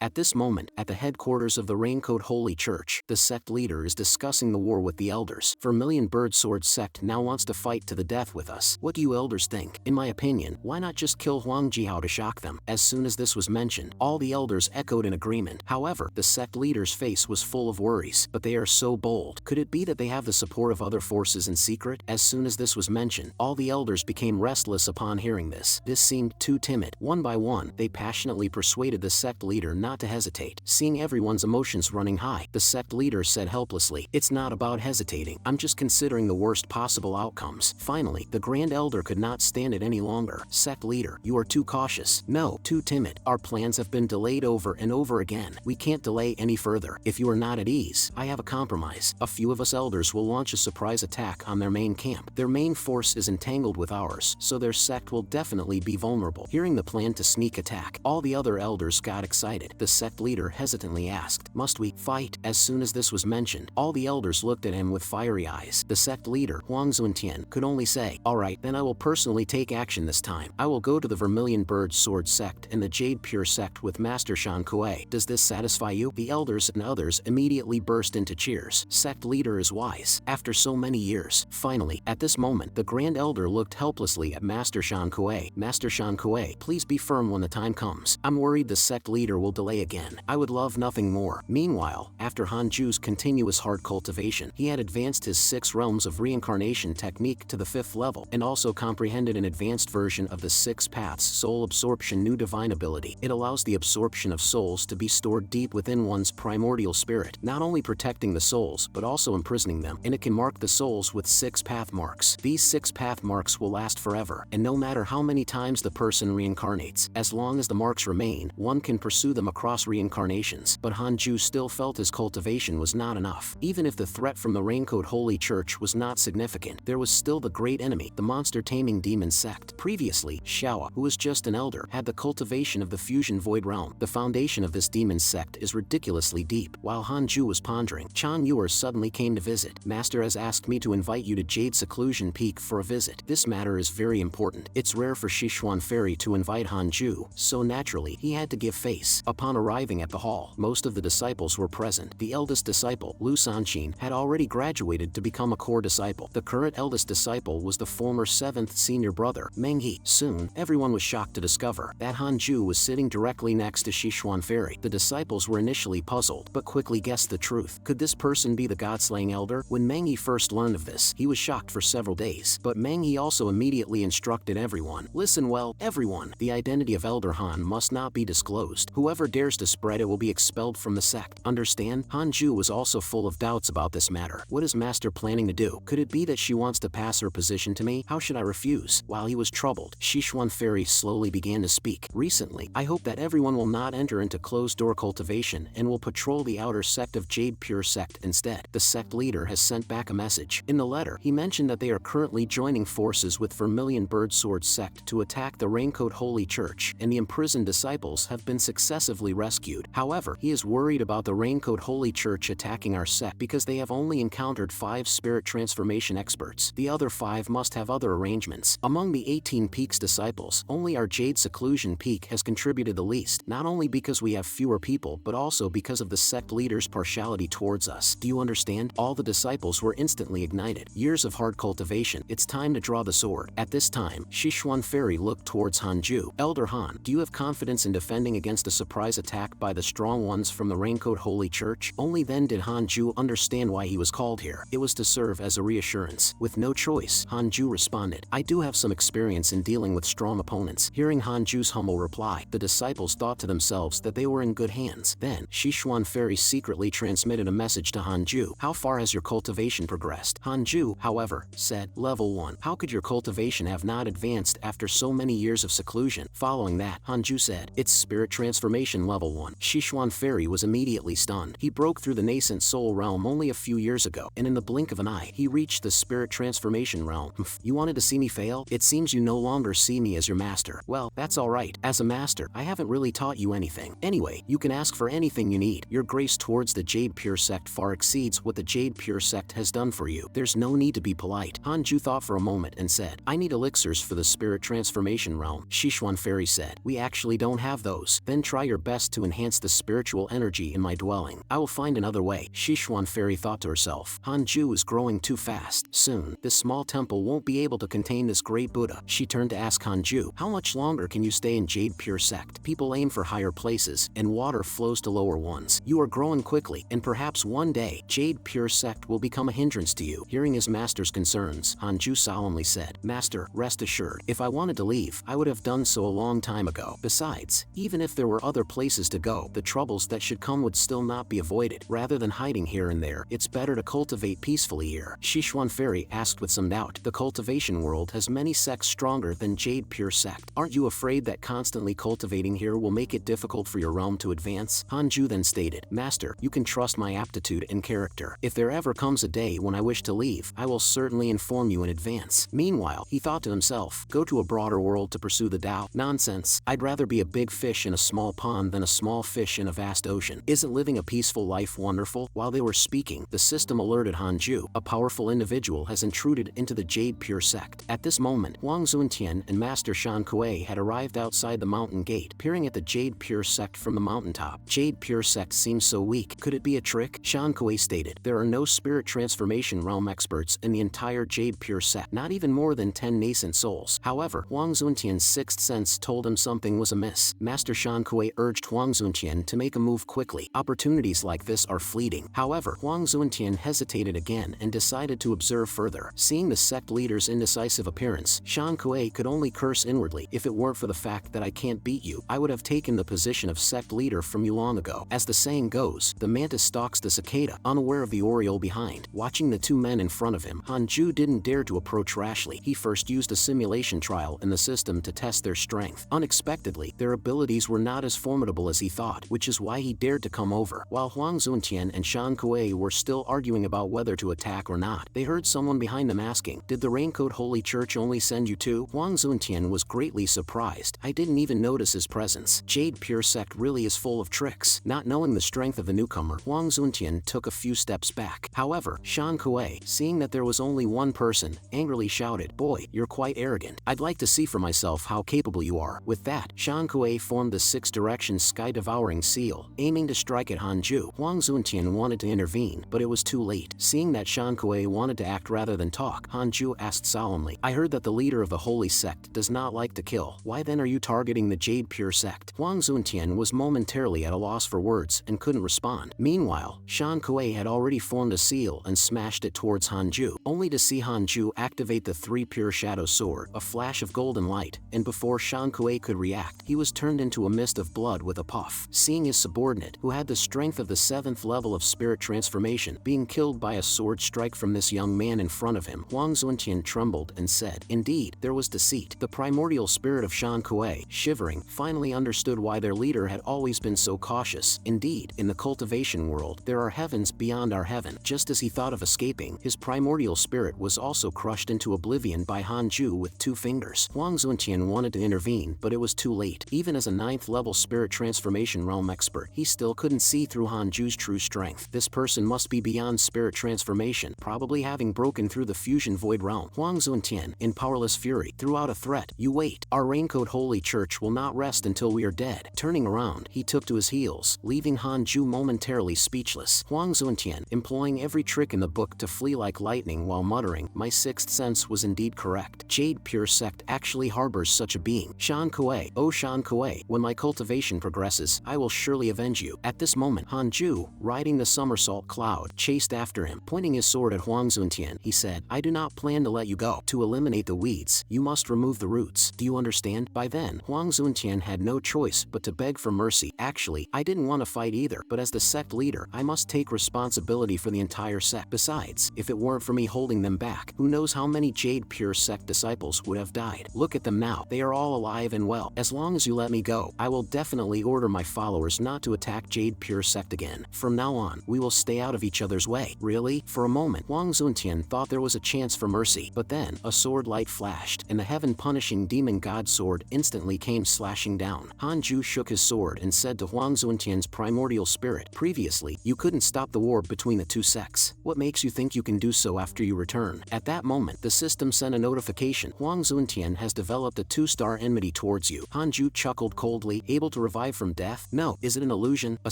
At this moment, at the headquarters of the Raincoat Holy Church, the sect leader is discussing the war with the elders. Vermilion Bird Sword sect now wants to fight to the death with us. What do you elders think? In my opinion, why not just kill Huang Jihao to shock them? As soon as this was mentioned, all the elders echoed in agreement. However, the sect leader's face was full of worries. But they are so bold. Could it be that they have the support of other forces in secret? As soon as this was mentioned, all the elders became restless upon hearing this. This seemed too timid. One by one, they passionately persuaded the sect leader not to hesitate. Seeing everyone's emotions running high, the sect leader said helplessly, "It's not about hesitating. I'm just considering the worst possible outcomes." Finally, the Grand Elder could not stand it any longer. "Sect leader, you are too cautious. No, too timid. Our plans have been delayed over and over again. We can't delay any further. If you are not at ease, I have a compromise. A few of us elders will launch a surprise attack on their main camp. Their main force is entangled with ours, so their sect will definitely be vulnerable." Hearing the plan to sneak attack, all the other elders got excited. The sect leader hesitantly asked, "Must we fight?" As soon as this was mentioned, all the elders looked at him with fiery eyes. The sect leader, Huang Zuntian, could only say, "All right, then I will personally take action this time. I will go to the Vermilion Bird Sword sect and the Jade Pure sect with Master Shan Kuei. Does this satisfy you?" The elders and others immediately burst into cheers. Sect leader is wise. After so many years, finally, at this moment, the Grand Elder looked helplessly at Master Shan Kuei. "Master Shan Kuei, please be firm when the time comes. I'm worried the sect leader will delay again. I would love nothing more." Meanwhile, after Hanju's continuous hard cultivation, he had advanced his 6 realms of reincarnation technique to the 5th level, and also comprehended an advanced version of the 6 paths soul absorption new divine ability. It allows the absorption of souls to be stored deep within one's primordial spirit, not only protecting the souls, but also imprisoning them, and it can mark the souls with 6 path marks. These 6 path marks will last forever, and no matter how many times the person reincarnates, as long as the marks remain, one can pursue them across reincarnations. But Hanju still felt his cultivation was not enough. Even if the threat from the Raincoat Holy Church was not significant, there was still the great enemy, the monster-taming demon sect. Previously, Xiaoa, who was just an elder, had the cultivation of the fusion void realm. The foundation of this demon sect is ridiculously deep. While Hanju was pondering, Chan Yuer suddenly came to visit. "Master has asked me to invite you to Jade Seclusion Peak for a visit. This matter is very important. It's rare for Sichuan Fairy to invite Hanju, so naturally, he had to give face." Upon arriving at the hall, most of the disciples were present. The eldest disciple, Lu Sanqin, had already graduated to become a core disciple. The current eldest disciple was the former 7th senior brother, Meng He. Soon, everyone was shocked to discover that Hanju was sitting directly next to Sichuan Fairy. The disciples were initially puzzled, but quickly guessed the truth. Could this person be the God-slaying elder? When Meng He first learned of this, he was shocked for several days. But Meng He also immediately instructed everyone, "Listen well, everyone. The identity of Elder Han must not be disclosed. Whoever dares to spread it will be expelled from the sect. Understand?" Hanju was also full of doubts about this matter. What is Master planning to do? Could it be that she wants to pass her position to me? How should I refuse? While he was troubled, Sichuan Fairy slowly began to speak. "Recently, I hope that everyone will not enter into closed-door cultivation and will patrol the outer sect of Jade Pure sect instead." The sect leader has sent back a message. In the letter, he mentioned that they are currently joining forces with Vermilion Bird Sword sect to attack the Raincoat Holy Church, and the imprisoned disciples have been successively rescued. However, he is worried about the Raincoat Holy Church attacking our sect because they have only encountered 5 spirit transformation experts. The other 5 must have other arrangements. Among the 18 Peaks disciples, only our Jade Seclusion Peak has contributed the least, not only because we have fewer people, but also because of the sect leader's partiality towards us. Do you understand? All the disciples were instantly ignited. Years of hard cultivation. It's time to draw the sword. At this time, Sichuan Fairy looked towards Hanju. "Elder Han, do you have confidence in defending against a surprise attack by the strong ones from the Raincoat Holy Church?" Only then did Hanju understand why he was called here. It was to serve as a reassurance. With no choice, Hanju responded, "I do have some experience in dealing with strong opponents." Hearing Hanju's humble reply, the disciples thought to themselves that they were in good hands. Then, Sichuan Fairy secretly transmitted a message to Hanju. "How far has your cultivation progressed?" Hanju, however, said, "Level 1. How could your cultivation have not advanced after so many years of seclusion?" Following that, Hanju said, "It's spirit transformation level 1. Sichuan Fairy was immediately stunned. He broke through the nascent soul realm only a few years ago, and in the blink of an eye, he reached the spirit transformation realm. You wanted to see me fail? It seems you no longer see me as your master. Well, that's alright. As a master, I haven't really taught you anything. Anyway, you can ask for anything you need. Your grace towards the Jade Pure sect far exceeds what the Jade Pure sect has done for you. There's no need to be polite." Hanju thought for a moment and said, "I need elixirs for the spirit transformation realm." Sichuan Fairy said, "We actually don't have those." "Then try your best to enhance the spiritual energy in my dwelling. I will find another way, Sichuan Fairy thought to herself. Hanju is growing too fast. Soon, this small temple won't be able to contain this great Buddha. She turned to ask Hanju, how much longer can you stay in Jade Pure Sect? People aim for higher places, and water flows to lower ones. You are growing quickly, and perhaps one day, Jade Pure Sect will become a hindrance to you. Hearing his master's concerns, Hanju solemnly said, Master, rest assured, if I wanted to leave, I would have done so a long time ago. Besides, even if there were other places to go, the troubles that should come would still not be avoided. Rather than hiding here and there, it's better to cultivate peacefully here. Sichuan Fairy asked with some doubt. The cultivation world has many sects stronger than Jade Pure Sect. Aren't you afraid that constantly cultivating here will make it difficult for your realm to advance? Hanju then stated, Master, you can trust my aptitude and character. If there ever comes a day when I wish to leave, I will certainly inform you in advance. Meanwhile, he thought to himself, go to a broader world to pursue the Tao? Nonsense. I'd rather be a big fish in a small pond than a small fish in a vast ocean. Isn't living a peaceful life wonderful? While they were speaking, the system alerted Hanju. A powerful individual has intruded into the Jade Pure Sect. At this moment, Huang Zuntian and Master Shan Kuei had arrived outside the mountain gate, peering at the Jade Pure Sect from the mountaintop. Jade Pure Sect seems so weak. Could it be a trick? Shan Kuei stated, there are no spirit transformation realm experts in the entire Jade Pure Sect, not even more than 10 nascent souls. However, Huang Zuntian's sixth sense told him something was amiss. Master Shan Kuei urged Huang Zuntian to make a move quickly. Opportunities like this are fleeting. However, Huang Zuntian hesitated again and decided to observe further. Seeing the sect leader's indecisive appearance, Shan Kuei could only curse inwardly. If it weren't for the fact that I can't beat you, I would have taken the position of sect leader from you long ago. As the saying goes, the mantis stalks the cicada, unaware of the oriole behind. Watching the two men in front of him, Hanju didn't dare to approach rashly. He first used a simulation trial in the system to test their strength. Unexpectedly, their abilities were not as formidable as he thought, which is why he dared to come over. While Huang Zuntian and Shan Kuei were still arguing about whether to attack or not, they heard someone behind them asking, did the Raincoat Holy Church only send you two? Huang Zuntian was greatly surprised. I didn't even notice his presence. Jade Pure Sect really is full of tricks. Not knowing the strength of the newcomer, Huang Zuntian took a few steps back. However, Shan Kuei, seeing that there was only one person, angrily shouted, boy, you're quite arrogant. I'd like to see for myself how capable you are. With that, Shan Kuei formed the six-direction sky-devouring seal, aiming to strike at Hanju. Huang Zuntian wanted to intervene, but it was too late. Seeing that Shan Kuei wanted to act rather than talk, Hanju asked solemnly, I heard that the leader of the Holy Sect does not like to kill. Why then are you targeting the Jade Pure Sect? Huang Zuntian was momentarily at a loss for words and couldn't respond. Meanwhile, Shan Kuei had already formed a seal and smashed it towards Hanju, only to see Hanju activate the three Pure Shadow Sword, a flash of golden light, and before Shan Kuei could react, he was turned into a mist of blood with a puff. Seeing his subordinate, who had the strength of the 7th level of spirit transformation, being killed by a sword strike from this young man in front of him, Huang Zuntian trembled and said, indeed, there was deceit. The primordial spirit of Shan Kuei, shivering, finally understood why their leader had always been so cautious. Indeed, in the cultivation world, there are heavens beyond our heaven. Just as he thought of escaping, his primordial spirit was also crushed into oblivion by Hanju with 2 fingers. Huang Zuntian wanted to intervene, but it was too late. Even as a 9th level spirit transformation realm expert, he still couldn't see through Hanju's true strength. This person must be beyond spirit transformation, probably having broken through the fusion void realm. Huang Zuntian, in powerless fury, threw out a threat. You wait. Our Raincoat Holy Church will not rest until we are dead. Turning around, he took to his heels, leaving Hanju momentarily speechless. Huang Zuntian, employing every trick in the book to flee like lightning while muttering, my sixth sense was indeed correct. Jade Pure Sect actually harbors such a being. Shan Kuei, oh Shan Kuei, when my cultivation progresses, I will surely avenge you. At this moment, Hanju, riding the somersault cloud, chased after him. Pointing his sword at Huang Zuntian, he said, I do not plan to let you go. To eliminate the weeds, you must remove the roots. Do you understand? By then, Huang Zuntian had no choice but to beg for mercy. Actually, I didn't want to fight either, but as the sect leader, I must take responsibility for the entire sect. Besides, if it weren't for me holding them back, who knows how many Jade Pure Sect disciples would have died. Look at them now. They are all alive and well. As long as you let me go, I will definitely order my followers not to attack Jade Pure Sect again. From now on, we will stay out of each other's way. Really? For a moment, Huang Zuntian thought there was a chance for mercy, but then, a sword light flashed, and the heaven-punishing demon god sword instantly came slashing down. Hanju shook his sword and said to Huang Zuntian's primordial spirit, previously, you couldn't stop the war between the two sects. What makes you think you can do so after you return? At that moment, the system sent a notification. Huang Zuntian has developed a 2-star enmity towards you. Hanju chuckled coldly, able to revive survive from death? No. Is it an illusion? A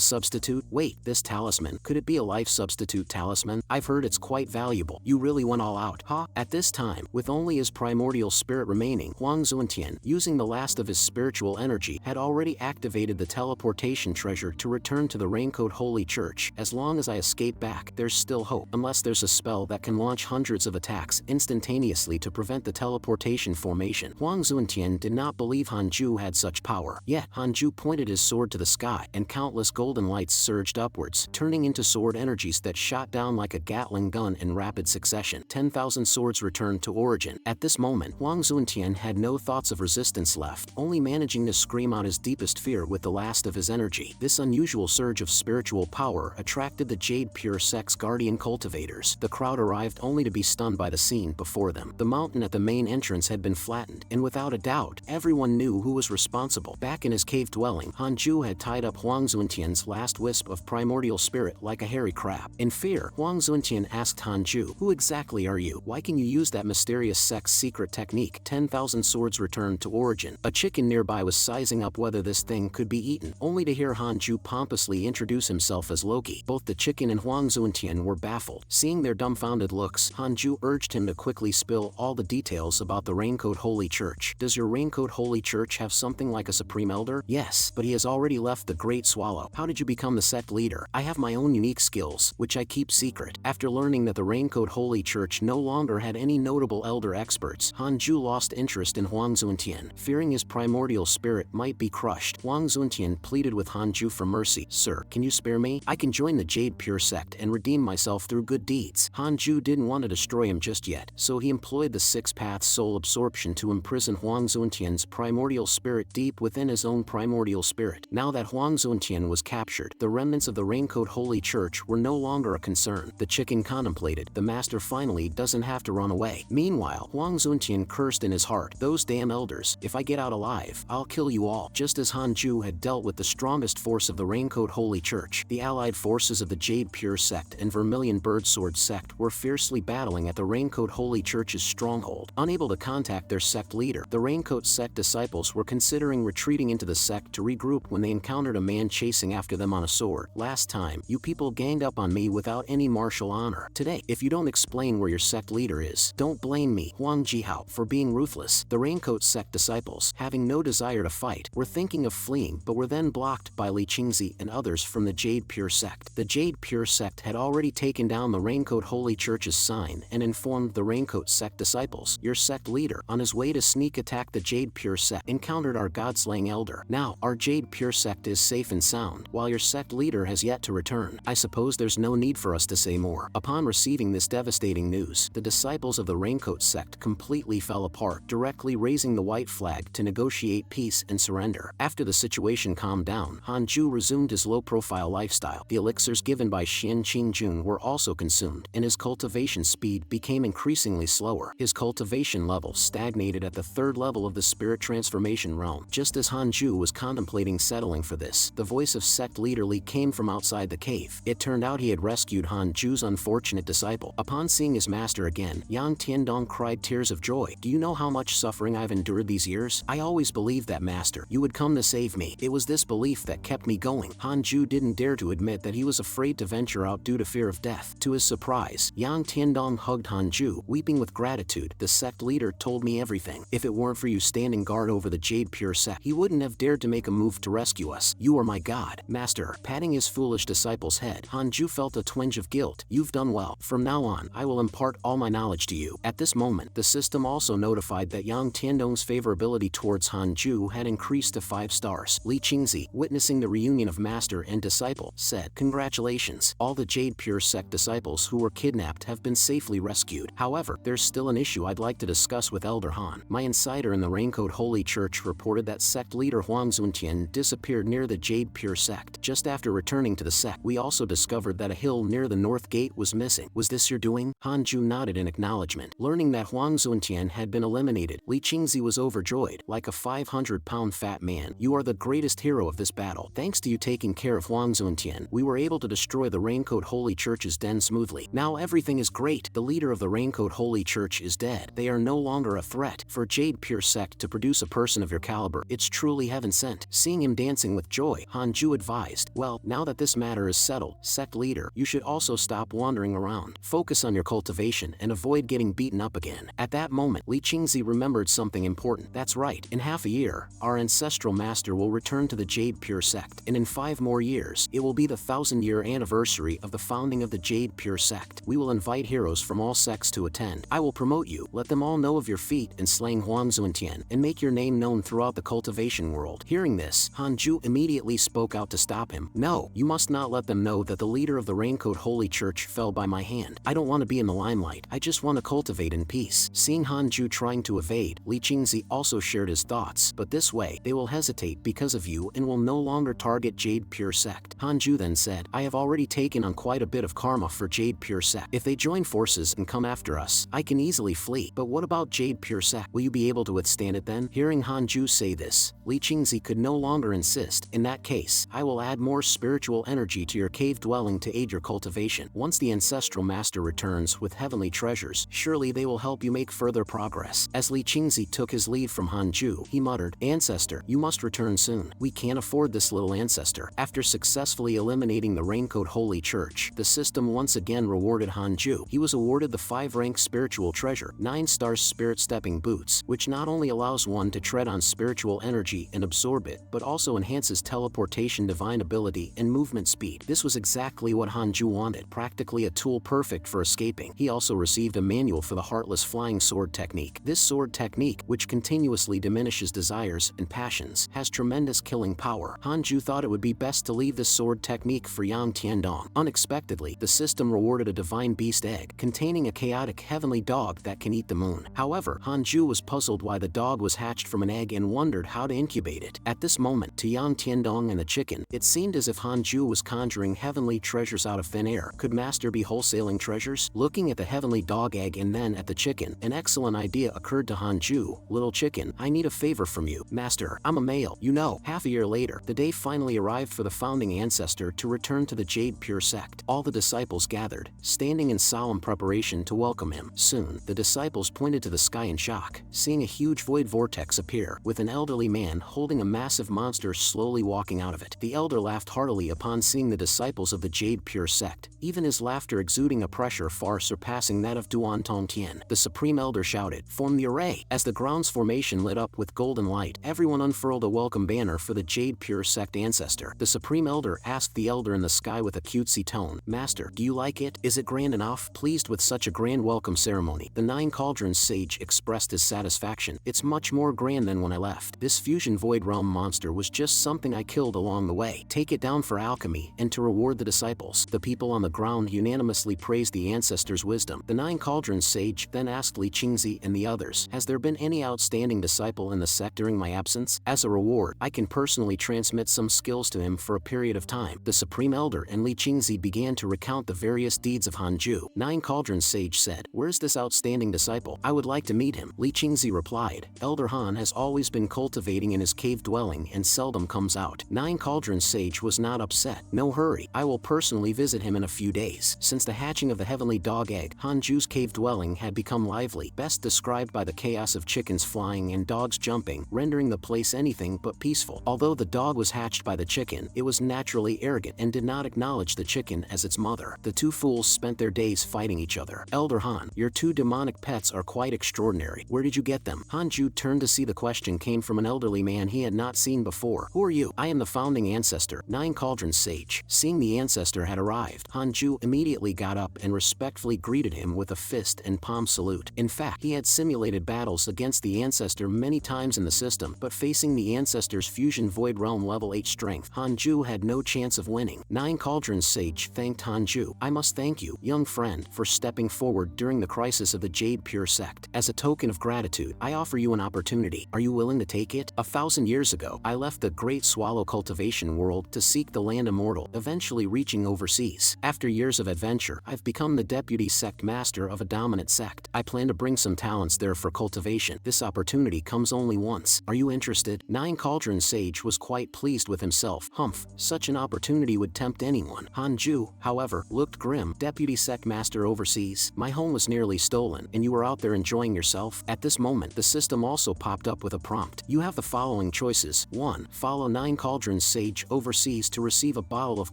substitute? Wait, this talisman, could it be a life substitute talisman? I've heard it's quite valuable. You really went all out, huh? At this time, with only his primordial spirit remaining, Huang Zuntian, using the last of his spiritual energy, had already activated the teleportation treasure to return to the Raincoat Holy Church. As long as I escape back, there's still hope, unless there's a spell that can launch hundreds of attacks instantaneously to prevent the teleportation formation. Huang Zuntian did not believe Hanju had such power. Yet, Hanju pointed his sword to the sky, and countless golden lights surged upwards, turning into sword energies that shot down like a Gatling gun in rapid succession. 10,000 swords returned to origin. At this moment, Huang Zuntian had no thoughts of resistance left, only managing to scream out his deepest fear with the last of his energy. This unusual surge of spiritual power attracted the Jade Pure Sect's guardian cultivators. The crowd arrived only to be stunned by the scene before them. The mountain at the main entrance had been flattened, and without a doubt, everyone knew who was responsible. Back in his cave dwelling, Hanju had tied up Huang Zuntian's last wisp of primordial spirit like a hairy crab. In fear, Huang Zuntian asked Hanju, "Who exactly are you? Why can you use that mysterious sect's secret technique?" 10,000 swords returned to origin. A chicken nearby was sizing up whether this thing could be eaten, only to hear Hanju pompously introduce himself as Loki. Both the chicken and Huang Zuntian were baffled. Seeing their dumbfounded looks, Hanju urged him to quickly spill all the details about the Raincoat Holy Church. "Does your Raincoat Holy Church have something like a supreme elder?" "Yes, but he has already left the Great Swallow." "How did you become the sect leader?" "I have my own unique skills, which I keep secret." After learning that the Raincoat Holy Church no longer had any notable elder experts, Hanju lost interest in Huang Zuntian, fearing his primordial spirit might be crushed. Huang Zuntian pleaded with Hanju for mercy. "Sir, can you spare me? I can join the Jade Pure Sect and redeem myself through good deeds." Hanju didn't want to destroy him just yet, so he employed the Six Paths soul absorption to imprison Huang Zuntian's primordial spirit deep within his own primordial spirit. Now that Huang Zuntian was captured, the remnants of the Raincoat Holy Church were no longer a concern. The chicken contemplated, "The master finally doesn't have to run away." Meanwhile, Huang Zuntian cursed in his heart, "Those damn elders, if I get out alive, I'll kill you all." Just as Hanju had dealt with the strongest force of the Raincoat Holy Church, the allied forces of the Jade Pure Sect and Vermilion Birdsword Sect were fiercely battling at the Raincoat Holy Church's stronghold. Unable to contact their sect leader, the Raincoat Sect disciples were considering retreating into the sect to regroup when they encountered a man chasing after them on a sword. "Last time, you people ganged up on me without any martial honor. Today, if you don't explain where your sect leader is, don't blame me, Huang Jihao, for being ruthless." The Raincoat Sect disciples, having no desire to fight, were thinking of fleeing but were then blocked by Li Qingzi and others from the Jade Pure Sect. The Jade Pure Sect had already taken down the Raincoat Holy Church's sign and informed the Raincoat Sect disciples, "Your sect leader, on his way to sneak attack the Jade Pure Sect, encountered our God-slaying elder. Now, our Jade Pure Sect is safe and sound, while your sect leader has yet to return. I suppose there's no need for us to say more." Upon receiving this devastating news, the disciples of the Raincoat Sect completely fell apart, directly raising the white flag to negotiate peace and surrender. After the situation calmed down, Hanju resumed his low-profile lifestyle. The elixirs given by Xian Qingjun were also consumed, and his cultivation speed became increasingly slower. His cultivation level stagnated at the third level of the spirit transformation realm. Just as Hanju was contemplating settling for this, the voice of sect leader Li came from outside the cave. It turned out he had rescued Hanju's unfortunate disciple. Upon seeing his master again, Yang Tiandong cried tears of joy. "Do you know how much suffering I've endured these years? I always believed that, master, you would come to save me. It was this belief that kept me going." Hanju didn't dare to admit that he was afraid to venture out due to fear of death. To his surprise, Yang Tiandong hugged Hanju, weeping with gratitude. "The sect leader told me everything. If it weren't for you standing guard over the Jade Pure Sect, he wouldn't have dared to make a move to rescue us. You are my god." "Master," patting his foolish disciple's head, Hanju felt a twinge of guilt. "You've done well. From now on, I will impart all my knowledge to you." At this moment, the system also notified that Yang Tiandong's favorability towards Hanju had increased to 5 stars. Li Qingzi, witnessing the reunion of master and disciple, said, "Congratulations. All the Jade Pure Sect disciples who were kidnapped have been safely rescued. However, there's still an issue I'd like to discuss with Elder Han. My insider in the Raincoat Holy Church reported that sect leader Huang Zuntian disappeared near the Jade Pure Sect. Just after returning to the sect, we also discovered that a hill near the north gate was missing. Was this your doing?" Hanju nodded in acknowledgement. Learning that Huang Zuntian had been eliminated, Li Qingzi was overjoyed, like a 500-pound fat man. "You are the greatest hero of this battle. Thanks to you taking care of Huang Zuntian, we were able to destroy the Raincoat Holy Church's den smoothly. Now everything is great. The leader of the Raincoat Holy Church is dead. They are no longer a threat. For Jade Pure Sect to produce a person of your caliber, it's truly heaven sent." Seeing him dancing with joy, Hanju advised, well, now that this matter is settled, sect leader, you should also stop wandering around. Focus on your cultivation and avoid getting beaten up again. At that moment, Li Qingzi remembered something important. That's right, in half a year, our ancestral master will return to the Jade Pure sect, and in 5 more years, it will be the 1000-year anniversary of the founding of the Jade Pure sect. We will invite heroes from all sects to attend. I will promote you, let them all know of your feat in slaying Huang Zuantian, and make your name known throughout the cultivation world. Hearing this, Hanju immediately spoke out to stop him. No, you must not let them know that the leader of the Raincoat Holy Church fell by my hand. I don't want to be in the limelight, I just want to cultivate in peace. Seeing Hanju trying to evade, Li Qingzi also shared his thoughts, but this way, they will hesitate because of you and will no longer target Jade Pure sect. Hanju then said, I have already taken on quite a bit of karma for Jade Pure sect. If they join forces and come after us, I can easily flee. But what about Jade Pure sect? Will you be able to withstand it then? Hearing Hanju say this, Li Qingzi could no longer insist. In that case, I will add more spiritual energy to your cave dwelling to aid your cultivation. Once the ancestral master returns with heavenly treasures, surely they will help you make further progress. As Li Qingzi took his leave from Hanju, he muttered, Ancestor, you must return soon. We can't afford this little ancestor. After successfully eliminating the Raincoat Holy Church, the system once again rewarded Hanju. He was awarded the 5-rank spiritual treasure, 9 stars spirit stepping boots, which not only allows one to tread on spiritual energy and absorb it, but also enhances teleportation, divine ability, and movement speed. This was exactly what Hanju wanted, practically a tool perfect for escaping. He also received a manual for the Heartless Flying Sword technique. This sword technique, which continuously diminishes desires and passions, has tremendous killing power. Hanju thought it would be best to leave this sword technique for Yang Tiandong. Unexpectedly, the system rewarded a divine beast egg, containing a chaotic heavenly dog that can eat the moon. However, Hanju was puzzled why the dog was hatched from an egg and wondered how to incubate it. At this moment, to Yang Tiandong and the chicken, it seemed as if Hanju was conjuring heavenly treasures out of thin air. Could Master be wholesaling treasures? Looking at the heavenly dog egg and then at the chicken, an excellent idea occurred to Hanju. Little chicken, I need a favor from you. Master, I'm a male. You know, half a year later, the day finally arrived for the founding ancestor to return to the Jade Pure sect. All the disciples gathered, standing in solemn preparation to welcome him. Soon, the disciples pointed to the sky in shock, seeing a huge void vortex appear, with an elderly man holding a massive monster slowly walking out of it. The elder laughed heartily upon seeing the disciples of the Jade Pure sect, even his laughter exuding a pressure far surpassing that of Duan Tongtian. The Supreme Elder shouted, Form the array! As the ground's formation lit up with golden light, everyone unfurled a welcome banner for the Jade Pure sect ancestor. The Supreme Elder asked the elder in the sky with a cutesy tone, Master, do you like it? Is it grand enough? Pleased with such a grand welcome ceremony, the 9 Cauldrons sage expressed his satisfaction. It's much more grand than when I left. This fusion void realm monster was just something I killed along the way. Take it down for alchemy and to reward the disciples. The people on the ground unanimously praised the ancestor's wisdom. The 9 Cauldrons sage then asked Li Qingzi and the others, has there been any outstanding disciple in the sect during my absence? As a reward, I can personally transmit some skills to him for a period of time. The Supreme Elder and Li Qingzi began to recount the various deeds of Hanju. 9 Cauldrons sage said, where's this outstanding disciple? I would like to meet him. Li Qingzi replied, Elder Han has always been cultivating in his cave dwelling and seldom comes out. 9 Cauldrons sage was not upset. No hurry, I will personally visit him in a few days. Since the hatching of the heavenly dog egg, Hanju's cave dwelling had become lively, best described by the chaos of chickens flying and dogs jumping, rendering the place anything but peaceful. Although the dog was hatched by the chicken, it was naturally arrogant and did not acknowledge the chicken as its mother. The two fools spent their days fighting each other. Elder Han, your 2 demonic pets are quite extraordinary. Where did you get them? Hanju turned to see the question came from an elderly man he had not seen before. Who are you? I am the founding ancestor, 9 Cauldrons sage. Seeing the ancestor had arrived, Hanju immediately got up and respectfully greeted him with a fist and palm salute. In fact, he had simulated battles against the ancestor many times in the system, but facing the ancestor's fusion void realm level 8 strength, Hanju had no chance of winning. 9 Cauldrons sage thanked Hanju. I must thank you, young friend, for stepping forward during the crisis of the Jade Pure sect. As a token of gratitude, I offer you an opportunity. Are you willing to take it? 1,000 years ago, I left the Great Swallow cultivation world to seek the land immortal, eventually reaching overseas. After years of adventure, I've become the deputy sect master of a dominant sect. I plan to bring some talents there for cultivation. This opportunity comes only once. Are you interested? 9 Cauldrons sage was quite pleased with himself. Humph, such an opportunity would tempt anyone. Hanju, however, looked grim. Deputy sect master overseas? My home was nearly stolen, and you were out there enjoying yourself? At this moment, the system also popped up with a prompt. You have the following choices options. 1. Follow 9 Cauldrons Sage overseas to receive a bottle of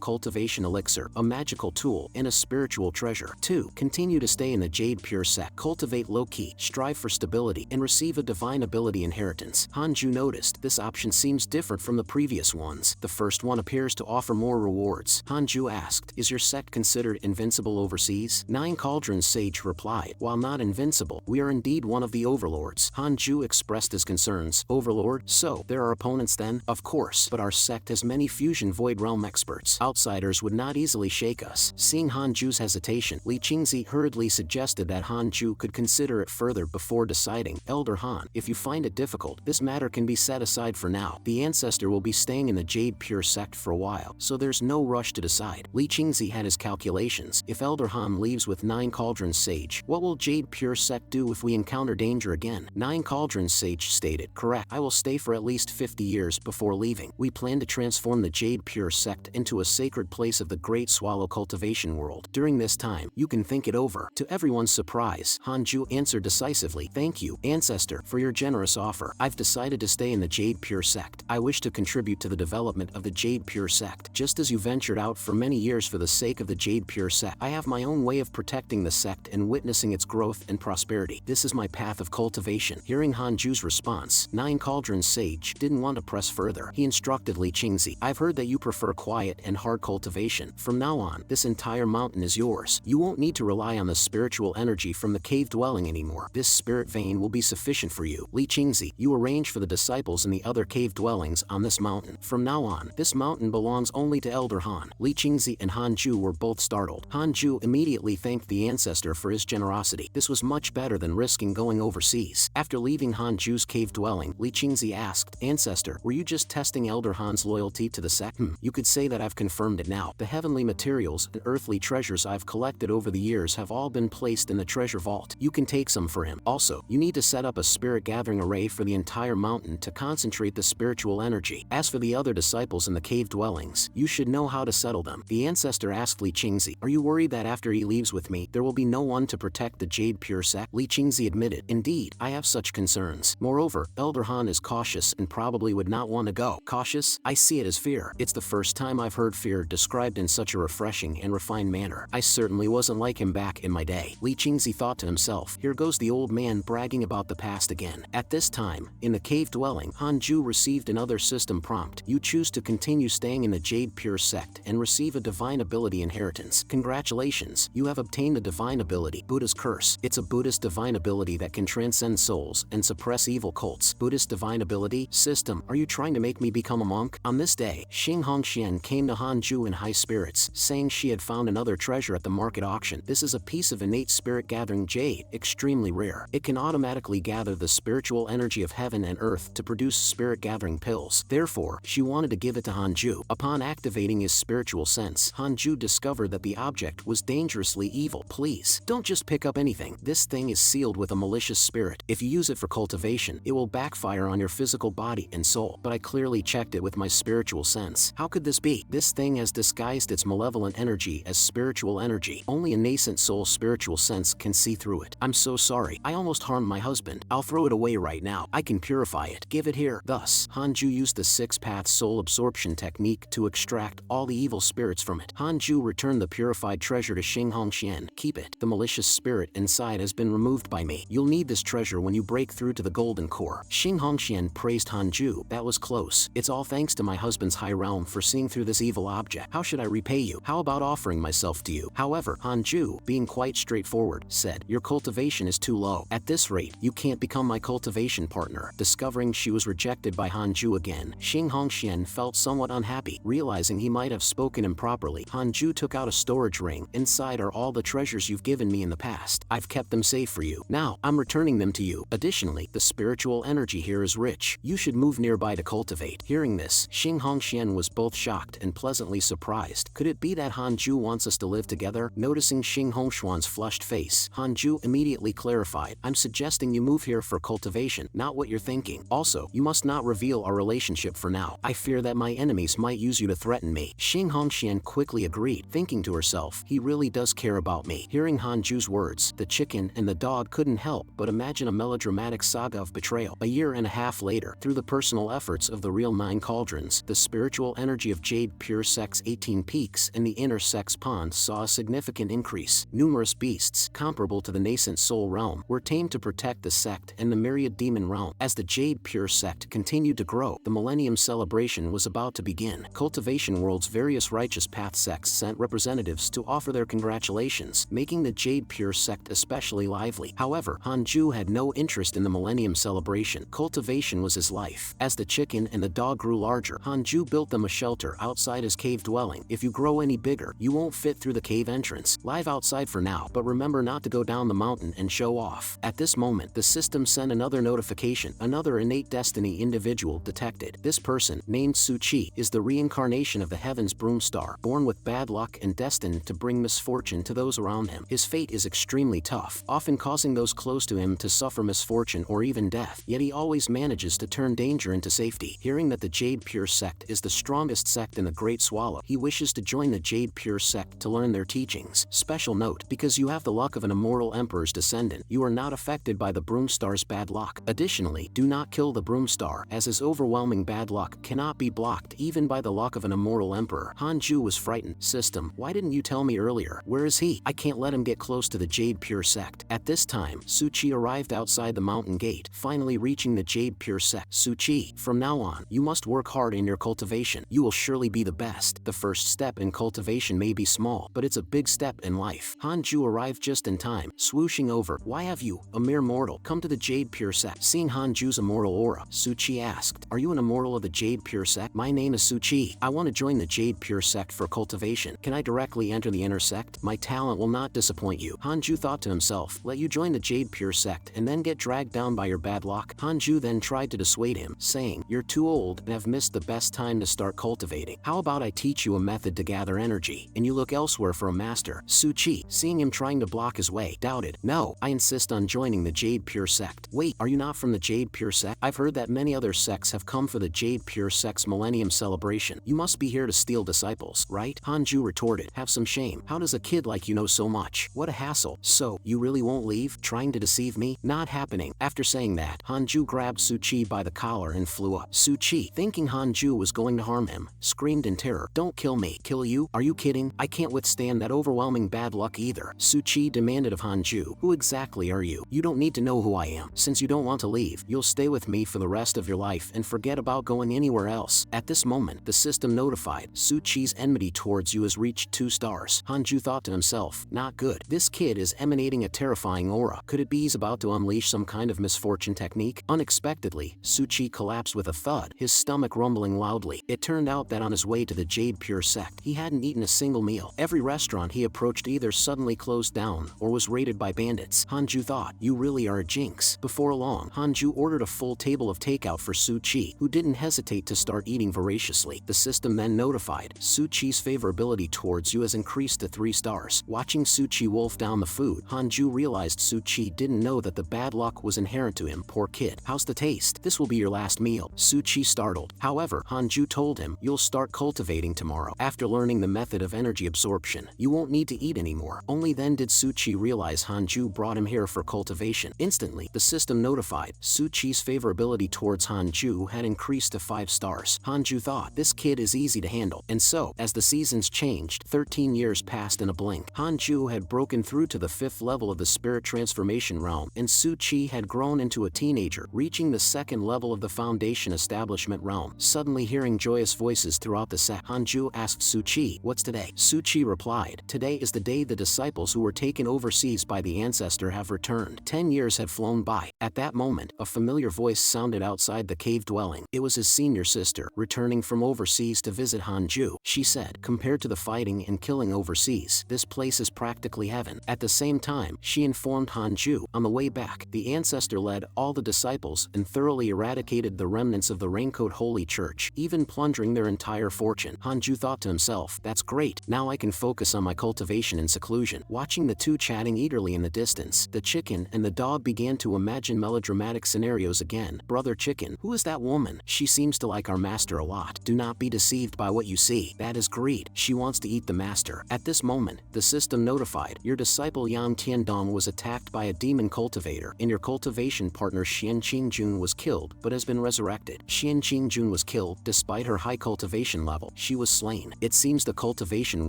cultivation elixir, a magical tool, and a spiritual treasure. 2. Continue to stay in the Jade Pure sect, cultivate low-key, strive for stability, and receive a divine ability inheritance. Hanju noticed this option seems different from the previous ones. The first one appears to offer more rewards. Hanju asked, is your sect considered invincible overseas? 9 Cauldrons Sage replied, while not invincible, we are indeed one of the overlords. Hanju expressed his concerns. Overlord? So, there are opponents then? Of course, but our sect has many fusion void realm experts. Outsiders would not easily shake us. Seeing Hanju's hesitation, Li Qingzi hurriedly suggested that Hanju could consider it further before deciding. Elder Han, if you find it difficult, this matter can be set aside for now. The ancestor will be staying in the Jade Pure sect for a while, so there's no rush to decide. Li Qingzi had his calculations. If Elder Han leaves with 9 Cauldrons Sage, what will Jade Pure sect do if we encounter danger again? 9 Cauldrons Sage stated, correct. I will stay for at least 50 years before leaving. We plan to transform the Jade Pure sect into a sacred place of the Great Swallow cultivation world. During this time, you can think it over. To everyone's surprise, Hanju answered decisively, thank you, ancestor, for your generous offer. I've decided to stay in the Jade Pure sect. I wish to contribute to the development of the Jade Pure sect. Just as you ventured out for many years for the sake of the Jade Pure sect, I have my own way of protecting the sect and witnessing its growth and prosperity. This is my path of cultivation. Hearing Hanju's response, 9 Cauldrons Sage didn't want to press further. He instructed Li Qingzi, I've heard that you prefer quiet and hard cultivation. From now on, this entire mountain is yours. You won't need to rely on the spiritual energy from the cave dwelling anymore. This spirit vein will be sufficient for you. Li Qingzi, you arrange for the disciples in the other cave dwellings on this mountain. From now on, this mountain belongs only to Elder Han. Li Qingzi and Hanju were both startled. Hanju immediately thanked the ancestor for his generosity. This was much better than risking going overseas. After leaving Hanju's cave dwelling, Li Qingzi asked, ancestor, were you just testing Elder Han's loyalty to the sect? You could say that I've confirmed it now. The heavenly materials and earthly treasures I've collected over the years have all been placed in the treasure vault. You can take some for him. Also, you need to set up a spirit gathering array for the entire mountain to concentrate the spiritual energy. As for the other disciples in the cave dwellings, you should know how to settle them. The ancestor asked Li Qingzi, are you worried that after he leaves with me, there will be no one to protect the Jade Pure sect? Li Qingzi admitted, indeed, I have such concerns. Moreover, Elder Han is cautious and probably would not want to go. Cautious? I see it as fear. It's the first time I've heard fear described in such a refreshing and refined manner. I certainly wasn't like him back in my day. Li Qingzi thought to himself, here goes the old man bragging about the past again. At this time, in the cave dwelling, Hanju received another system prompt. You choose to continue staying in the Jade Pure sect and receive a divine ability inheritance. Congratulations, you have obtained a divine ability, Buddha's Curse. It's a Buddhist divine ability that can transcend souls and suppress evil cults. Buddhist divine ability? System, are you trying to make me become a monk? On this day, Xing Hongxian came to Hanju in high spirits, saying she had found another treasure at the market auction. This is a piece of innate spirit gathering jade, extremely rare. It can automatically gather the spiritual energy of heaven and earth to produce spirit gathering pills. Therefore, she wanted to give it to Hanju. Upon activating his spiritual sense, Hanju discovered that the object was dangerously evil. Please, don't just pick up anything. This thing is sealed with a malicious spirit. If you use it for cultivation, it will backfire on your physical body and soul. But I clearly checked it with my spiritual sense. How could this be? This thing has disguised its malevolent energy as spiritual energy. Only a nascent soul's spiritual sense can see through it. I'm so sorry. I almost harmed my husband. I'll throw it away right now. I can purify it. Give it here. Thus, Hanju used the 6-path soul absorption technique to extract all the evil spirits from it. Hanju returned the purified treasure to Xing Hongxian. Keep it. The malicious spirit inside has been removed by me. You'll need this treasure when you break through to the golden core. Xing Hongxian praised Hanju. That was close. It's all thanks to my husband's high realm for seeing through this evil object. How should I repay you? How about offering myself to you? However, Hanju, being quite straightforward, said, your cultivation is too low. At this rate, you can't become my cultivation partner. Discovering she was rejected by Hanju again, Xing Hongxian felt somewhat unhappy. Realizing he might have spoken improperly, Hanju took out a storage ring. Inside are all the treasures you've given me in the past. I've kept them safe for you. Now, I'm returning them to you. Additionally, the spiritual energy here is rich. You should move nearby to cultivate. Hearing this, Xing Hongxian was both shocked and pleasantly surprised. Could it be that Hanju wants us to live together? Noticing Xing Hongxian's flushed face, Hanju immediately clarified, I'm suggesting you move here for cultivation, not what you're thinking. Also, you must not reveal our relationship for now. I fear that my enemies might use you to threaten me. Xing Hongxian quickly agreed, thinking to herself, he really does care about me. Hearing Hanju's words, the chicken and the dog couldn't help but imagine a melodramatic saga of betrayal. A year and a half later, through the personal personal efforts of the real 9 cauldrons, the spiritual energy of Jade Pure Sect's 18 peaks and the inner Sex Pond saw a significant increase. Numerous beasts, comparable to the nascent Soul Realm, were tamed to protect the sect and the myriad demon realm. As the Jade Pure Sect continued to grow, the Millennium Celebration was about to begin. Cultivation World's various righteous path sects sent representatives to offer their congratulations, making the Jade Pure Sect especially lively. However, Hanju had no interest in the Millennium Celebration. Cultivation was his life. As the chicken and the dog grew larger, Hanju built them a shelter outside his cave dwelling. If you grow any bigger, you won't fit through the cave entrance. Live outside for now, but remember not to go down the mountain and show off. At this moment, the system sent another notification. Another innate destiny individual detected. This person, named Suchi, is the reincarnation of the Heaven's Broomstar, born with bad luck and destined to bring misfortune to those around him. His fate is extremely tough, often causing those close to him to suffer misfortune or even death, yet he always manages to turn danger into safety. Hearing that the Jade Pure Sect is the strongest sect in the Great Swallow, he wishes to join the Jade Pure Sect to learn their teachings. Special note, because you have the luck of an immortal emperor's descendant, you are not affected by the Broomstar's bad luck. Additionally, do not kill the Broomstar, as his overwhelming bad luck cannot be blocked even by the luck of an immortal emperor. Hanju was frightened. System, why didn't you tell me earlier? Where is he? I can't let him get close to the Jade Pure Sect. At this time, Suchi arrived outside the mountain gate, finally reaching the Jade Pure Sect. Suchi, from now on, you must work hard in your cultivation. You will surely be the best. The first step in cultivation may be small, but it's a big step in life. Hanju arrived just in time, swooshing over. Why have you, a mere mortal, come to the Jade Pure Sect? Seeing Hanju's immortal aura, Suchi asked, are you an immortal of the Jade Pure Sect? My name is Suchi. I want to join the Jade Pure Sect for cultivation. Can I directly enter the inner sect? My talent will not disappoint you. Hanju thought to himself, let you join the Jade Pure Sect and then get dragged down by your bad luck. Hanju then tried to dissuade him, saying, you're too old and have missed the best time to start cultivating. How about I teach you a method to gather energy, and you look elsewhere for a master? Suchi, seeing him trying to block his way, doubted. No, I insist on joining the Jade Pure Sect. Wait, are you not from the Jade Pure Sect? I've heard that many other sects have come for the Jade Pure Sect's Millennium Celebration. You must be here to steal disciples, right? Hanju retorted, have some shame. How does a kid like you know so much? What a hassle. So, you really won't leave? Trying to deceive me? Not happening. After saying that, Hanju grabbed Suchi by the collar and flew up. Suchi, thinking Hanju was going to harm him, screamed in terror, don't kill me. Kill you? Are you kidding? I can't withstand that overwhelming bad luck either. Suchi demanded of Hanju, who exactly are you? You don't need to know who I am. Since you don't want to leave, you'll stay with me for the rest of your life and forget about going anywhere else. At this moment, the system notified, Suchi's enmity towards you has reached 2 stars. Hanju thought to himself, not good. This kid is emanating a terrifying aura. Could it be he's about to unleash some kind of misfortune technique? Unexpectedly, Suchi collapsed with a thud, his stomach rumbling loudly. It turned out that on his way to the Jade Pure Sect, he hadn't eaten a single meal. Every restaurant he approached either suddenly closed down or was raided by bandits. Hanju thought, you really are a jinx. Before long, Hanju ordered a full table of takeout for Suchi, who didn't hesitate to start eating voraciously. The system then notified, Suchi's favorability towards you has increased to 3 stars. Watching Suchi wolf down the food, Hanju realized Suchi didn't know that the bad luck was inherent to him. Poor kid. How's the taste? This will be your last meal. Suchi startled. However, Hanju told him, you'll start cultivating tomorrow. After learning the method of energy absorption, you won't need to eat anymore. Only then did Suchi realize Hanju brought him here for cultivation. Instantly, the system notified, Suchi's favorability towards Hanju had increased to 5 stars. Hanju thought, this kid is easy to handle. And so, as the seasons changed, 13 years passed in a blink. Hanju had broken through to the 5th level of the Spirit Transformation Realm, and Suchi had grown into a teenager, reaching the 2nd level of the Foundation Establishment Realm. Suddenly hearing joyous voices throughout the sect, Hanju asked Suchi, what's today? Suchi replied, today is the day the disciples who were taken overseas by the ancestor have returned. 10 years had flown by. At that moment, a familiar voice sounded outside the cave dwelling. It was his senior sister, returning from overseas to visit Hanju. She said, compared to the fighting and killing overseas, this place is practically heaven. At the same time, she informed Hanju, on the way back, the ancestor led all the disciples and thoroughly eradicated the remnants of the Raincoat Holy Church, even plundering their entire fortune. Hanju thought to himself, that's great, now I can focus on my cultivation in seclusion. Watching the two chatting eagerly in the distance, the chicken and the dog began to imagine melodramatic scenarios again. Brother Chicken, who is that woman? She seems to like our master a lot. Do not be deceived by what you see. That is greed. She wants to eat the master. At this moment, the system notified, your disciple Yang Tiandong was attacked by a demon cultivator, and your cultivation partner Xian Qingjun was killed, but has been resurrected. Xian Qingjun was killed. Despite her high cultivation level, she was slain. It seems the cultivation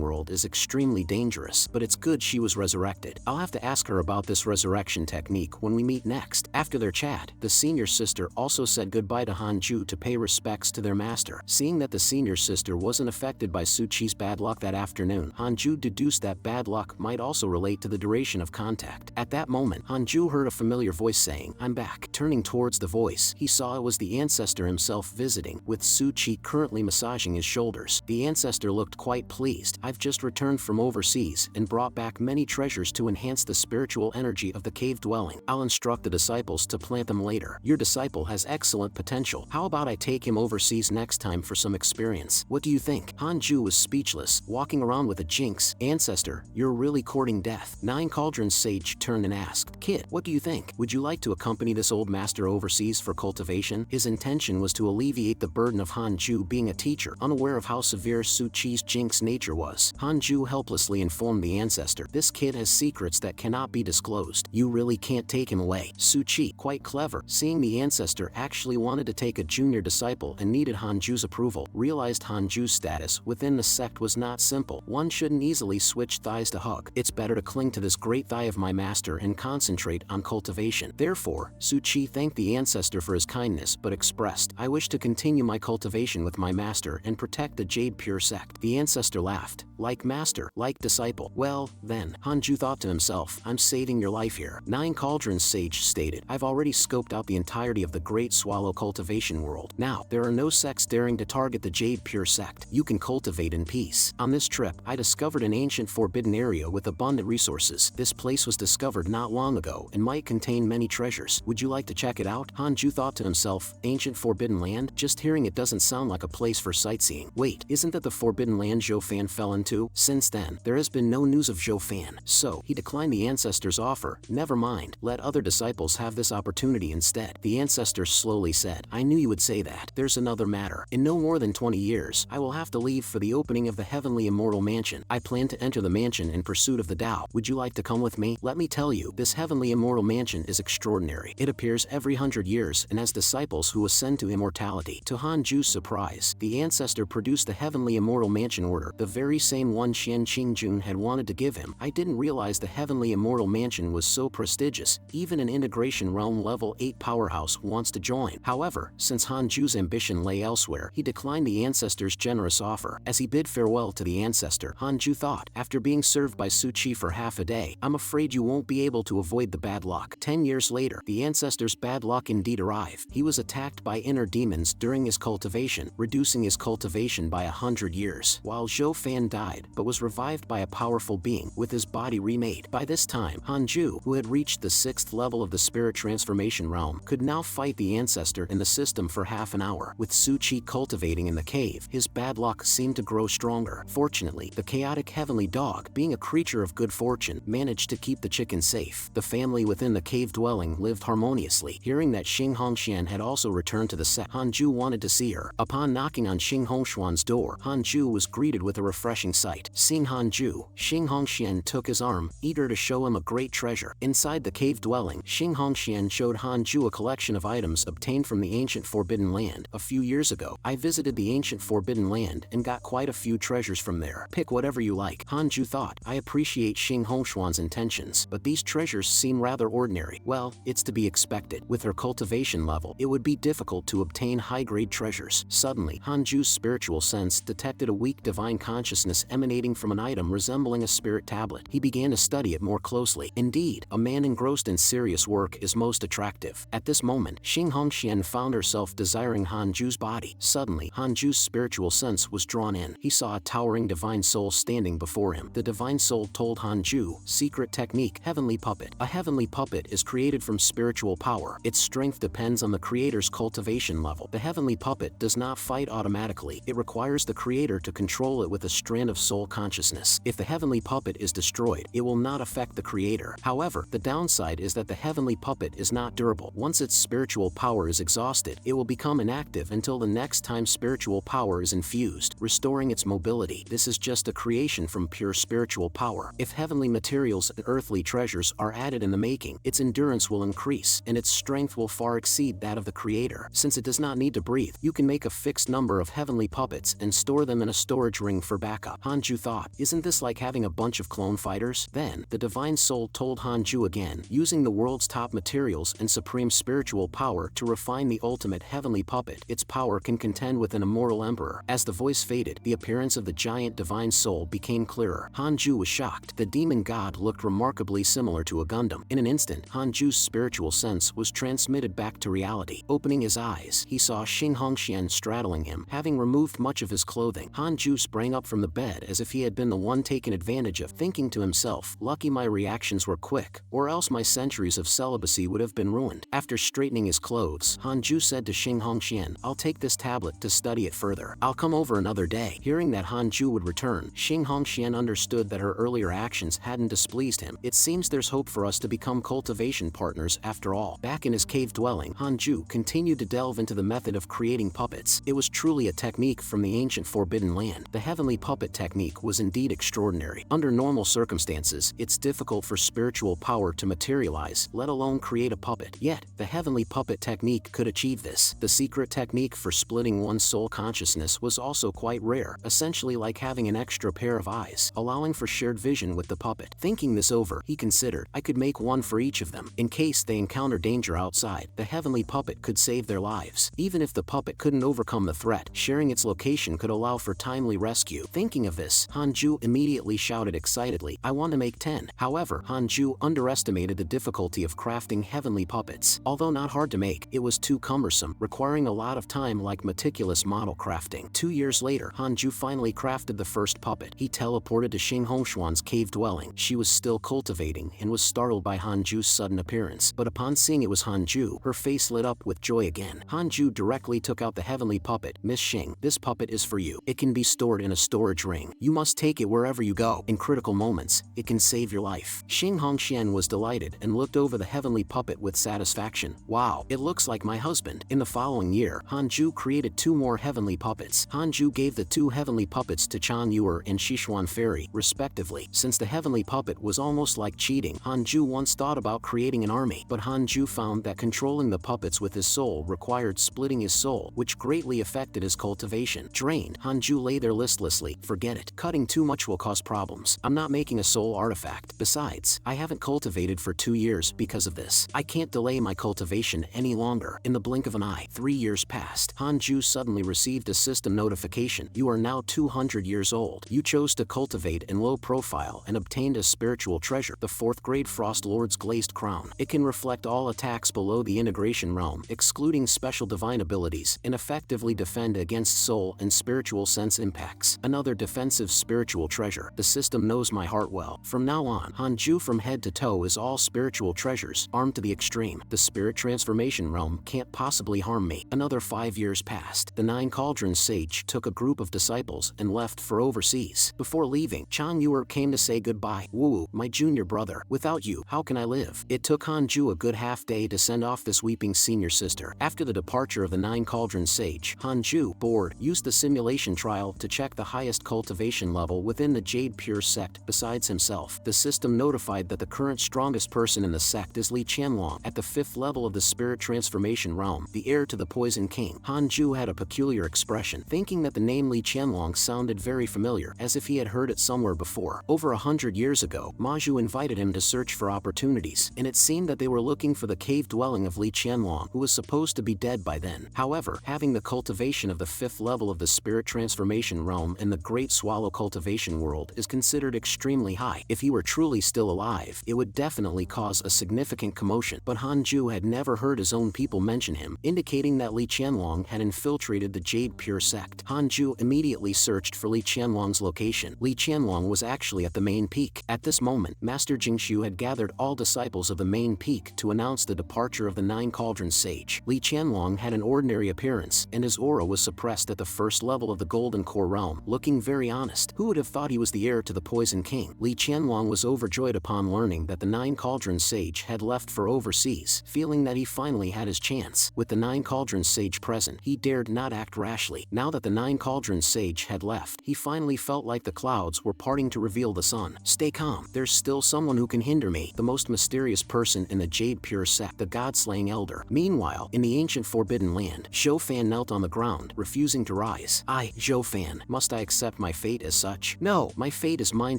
world is extremely dangerous, but it's good she was resurrected. I'll have to ask her about this resurrection technique when we meet next. After their chat, the senior sister also said goodbye to Hanju to pay respects to their master. Seeing that the senior sister wasn't affected by Su Chi's bad luck that afternoon, Hanju deduced that bad luck might also relate to the duration of contact. At that moment, Hanju heard a familiar voice saying, "I'm back." Turning towards the voice, he saw it was the ancestor himself visiting, with Su Chi currently massaging his shoulders. The ancestor looked quite pleased. "I've just returned from overseas and brought back many treasures to enhance the spiritual energy of the cave dwelling. I'll instruct the disciples to plant them later. Your disciple has excellent potential. How about I take him overseas next time for some experience? What do you think?" Hanju was speechless, walking around with a jinx. "Ancestor, you're really courting death." Nine Cauldrons sage turned and asked, "Kid, what do you think? Would you like to accompany this old master overseas for cultivation?" His intention was to alleviate the burden of Hanju being a teacher, unaware of how severe Su Chi's jinx nature was. Hanju helplessly informed the ancestor, "This kid has secrets that cannot be disclosed. You really can't take him away." Su Chi, quite clever, seeing the ancestor actually wanted to take a junior disciple and needed Hanju's approval, realized Hanju's status within the sect was not simple. One shouldn't easily switch thighs to hug. It's better to cling to this great thigh of my master and concentrate on cultivation. Therefore, Su Chi thanked the ancestor for his kindness but expressed, "I wish to continue my cultivation with my master and protect the Jade Pure sect." The ancestor laughed, "Like master, like disciple. Well, then," Hanju thought to himself, "I'm saving your life here." Nine Cauldrons sage stated, "I've already scoped out the entirety of the Great Swallow cultivation world. Now, there are no sects daring to target the Jade Pure sect. You can cultivate in peace. On this trip, I discovered an ancient forbidden area with abundant resources. This place was discovered not long ago and might contain many treasures. Would you like to check it out?" Hanju thought to himself, ancient forbidden land? Just hearing it doesn't sound like a place for sightseeing. Wait, isn't that the forbidden land Zhou Fan fell into? Since then, there has been no news of Zhou Fan. So, he declined the ancestor's offer. "Never mind, let other disciples have this opportunity instead." The ancestor slowly said, "I knew you would say that. There's another matter. In no more than 20 years, I will have to leave for the opening of the Heavenly Immortal Mansion. I plan to enter the mansion in pursuit of the Tao. Would you like to come with me? Let me tell you, this Heavenly Immortal Mansion is extraordinary. It appears every 100 years and has disciples who ascend to immortality." To Hanju's surprise, the ancestor produced the Heavenly Immortal Mansion order, the very same one Xian Qingjun had wanted to give him. "I didn't realize the Heavenly Immortal Mansion was so prestigious. Even an Integration Realm Level 8 powerhouse wants to join." However, since Hanju's ambition lay elsewhere, he declined the ancestor's generous offer. As he bid farewell to the ancestor, Hanju thought, after being served by Su Chi for half a day, "I'm afraid you won't be able to avoid the bad luck." 10 years later, the ancestor's bad luck indeed arrived. He was attacked by inner demons during his cultivation, reducing his cultivation by 100 years, while Zhou Fan died, but was revived by a powerful being, with his body remade. By this time, Hanju, who had reached the 6th level of the spirit transformation realm, could now fight the ancestor in the system for half an hour. With Su Chi cultivating in the cave, his bad luck seemed to grow stronger. Fortunately, the chaotic heavenly dog, being a creature of good fortune, managed to keep the chicken safe. The family within the cave dwelling lived harmoniously. Hearing that Xing Hongshan had also returned to the sect, Hanju wanted to see her. Upon knocking on Xing Hongshuan's door, Hanju was greeted with a refreshing sight. Seeing Hanju, Xing Hongshan took his arm, eager to show him a great treasure. Inside the cave dwelling, Xing Hongshan showed Hanju a collection of items obtained from the ancient Forbidden Land. "A few years ago, I visited the ancient Forbidden Land and got quite a few treasures from there. Pick whatever you like." Hanju thought, "I appreciate Xing Hongshuan's intentions, but these treasures seem rather ordinary." Well, it's to be expected. With her cultivation level, it would be difficult to obtain high-grade treasures. Suddenly, Hanju's spiritual sense detected a weak divine consciousness emanating from an item resembling a spirit tablet. He began to study it more closely. Indeed, a man engrossed in serious work is most attractive. At this moment, Xing Hongshan found herself desiring Hanju's body. Suddenly, Hanju's spiritual sense was drawn in. He saw a towering divine soul standing before him. The divine soul told Hanju, "Secret technique, Heavenly Puppet. A heavenly puppet is created from spiritual power. Its strength depends on the creator's cultivation level. The heavenly puppet does not fight automatically. It requires the creator to control it with a strand of soul consciousness. If the heavenly puppet is destroyed, it will not affect the creator. However, the downside is that the heavenly puppet is not durable. Once its spiritual power is exhausted, it will become inactive until the next time spiritual power is infused, restoring its mobility. This is just a creation from pure spiritual power. If heavenly materials and earthly treasures are added in the making, its endurance will increase, and its strength will far exceed that of the creator. Since it does not need to breathe, you can make a fixed number of heavenly puppets and store them in a storage ring for backup. Hanju thought, isn't this like having a bunch of clone fighters? Then, the divine soul told Hanju again, using the world's top materials and supreme spiritual power to refine the ultimate heavenly puppet, its power can contend with an immortal emperor. As the voice faded, the appearance of the giant divine soul became clearer. Hanju was shocked. The demon god looked remarkably similar to a Gundam. In an instant, Hanju's spiritual sense was transmitted back to reality. Opening his eyes, he saw Xing Hongxian straddling him, having removed much of his clothing. Hanju sprang up from the bed as if he had been the one taken advantage of, thinking to himself, lucky my reactions were quick, or else my centuries of celibacy would have been ruined. After straightening his clothes, Hanju said to Xing Hongxian, I'll take this tablet to study it further. I'll come over another day. Hearing that Hanju would return, Xing Hongxian understood that her earlier actions hadn't displeased him. It seems there's hope for us to become cultivation partners after all. Back in his cave dwelling, Hanju continued to delve into the method of creating puppets. It was truly a technique from the ancient Forbidden Land. The heavenly puppet technique was indeed extraordinary. Under normal circumstances, it's difficult for spiritual power to materialize, let alone create a puppet. Yet, the heavenly puppet technique could achieve this. The secret technique for splitting one's soul consciousness was also quite rare, essentially like having an extra pair of eyes, allowing for shared vision with the puppet. Thinking this over, he considered, I could make one for each of them. In case they encounter danger outside, the heavenly puppet could save their lives. Even if the puppet couldn't overcome the threat, sharing its location could allow for timely rescue. Thinking of this, Hanju immediately shouted excitedly, I want to make 10. However, Hanju underestimated the difficulty of crafting heavenly puppets. Although not hard to make, it was too cumbersome, requiring a lot of time like meticulous model crafting. 2 years later, Hanju finally crafted the first puppet. He teleported to Xing Hongxuan's cave dwelling. She was still cultivating and was startled by Hanju's sudden appearance. But upon seeing it was Hanju, her face lit up with joy again. Hanju directly took out the heavenly puppet. Miss Xing, this puppet is for you. It can be stored in a storage ring. You must take it wherever you go. In critical moments, it can save your life. Xing Hongxian was delighted and looked over the heavenly puppet with satisfaction. Wow, it looks like my husband. In the following year, Hanju created 2 more heavenly puppets. Hanju gave the 2 heavenly puppets to Chan Yuer and Sichuan Fairy, respectively. Since the heavenly puppet was almost like cheating, Hanju once thought about creating an army, but Hanju found that controlling the puppets with his soul required splitting his soul, which greatly affected his cultivation. Drained, Hanju lay there listlessly. Forget it. Cutting too much will cause problems. I'm not making a soul artifact. Besides, I haven't cultivated for 2 years because of this. I can't delay my cultivation any longer. In the blink of an eye, 3 years passed. Hanju suddenly received a system notification. You are now 200 years old. You chose to cultivate in low profile and obtained a spiritual treasure, the 4th grade Frost Lord's Glazed Crown. It can reflect all attacks below the integration realm, excluding special divine abilities, and effectively defend against soul and spiritual sense impacts. Another defensive spiritual treasure. The system knows my heart well. From now on, Hanju from head to toe is all spiritual treasures, armed to the extreme. The spirit transformation realm can't possibly harm me. Another 5 years passed. The 9 Cauldrons sage took a group of disciples and left for overseas. Before leaving, Chan Yuer came to say goodbye. Wu, my junior brother, without you, how can I live? It took Hanju a good half day to send off this weeping senior sister. After the departure of the 9 Cauldrons sage, Hanju, bored, used the simulation trial to check the highest cultivation level within the Jade Pure sect besides himself. The system notified that the current strongest person in the sect is Li Qianlong. At the 5th level of the spirit transformation realm, the heir to the Poison King, Hanju had a peculiar expression, thinking that the name Li Qianlong sounded very familiar, as if he had heard it somewhere before. Over 100 years ago, Maju invited him to search for opportunities, and it seemed that they were looking for the cave dwelling of Li Qianlong, who was supposed to be dead by then. However, having the cultivation of the 5th level of the spirit transformation realm in the Great Swallow cultivation world is considered extremely high. If he were truly still alive, it would definitely cause a significant commotion, but Hanju had never heard his own people mention him, indicating that Li Qianlong had infiltrated the Jade Pure sect. Hanju immediately searched for Li Qianlong's location. Li Qianlong was actually at the main peak. At this moment, Master Jingshu had gathered all disciples of the main peak to announce the departure of the 9 Cauldrons sage. Li Qianlong had an ordinary appearance, and his aura was suppressed at the 1st level of the Golden Core realm, looking very honest. Who would have thought he was the heir to the Poison King? Li Qianlong was overjoyed upon learning that the 9 Cauldrons sage had left for overseas, feeling that he finally had his chance. With the 9 Cauldrons sage present, he dared not act rashly. Now that the 9 Cauldrons sage had left, he finally felt like the clouds were parting to reveal the sun. Stay calm. There's still someone who can hinder me. The most mysterious person in the Jade Pure sect, the God-slaying elder. Meanwhile, in the ancient Forbidden Land, Zhou Fan knelt on the ground, refusing to rise. I, Zhou Fan, must I accept my fate as such? No, my fate is mine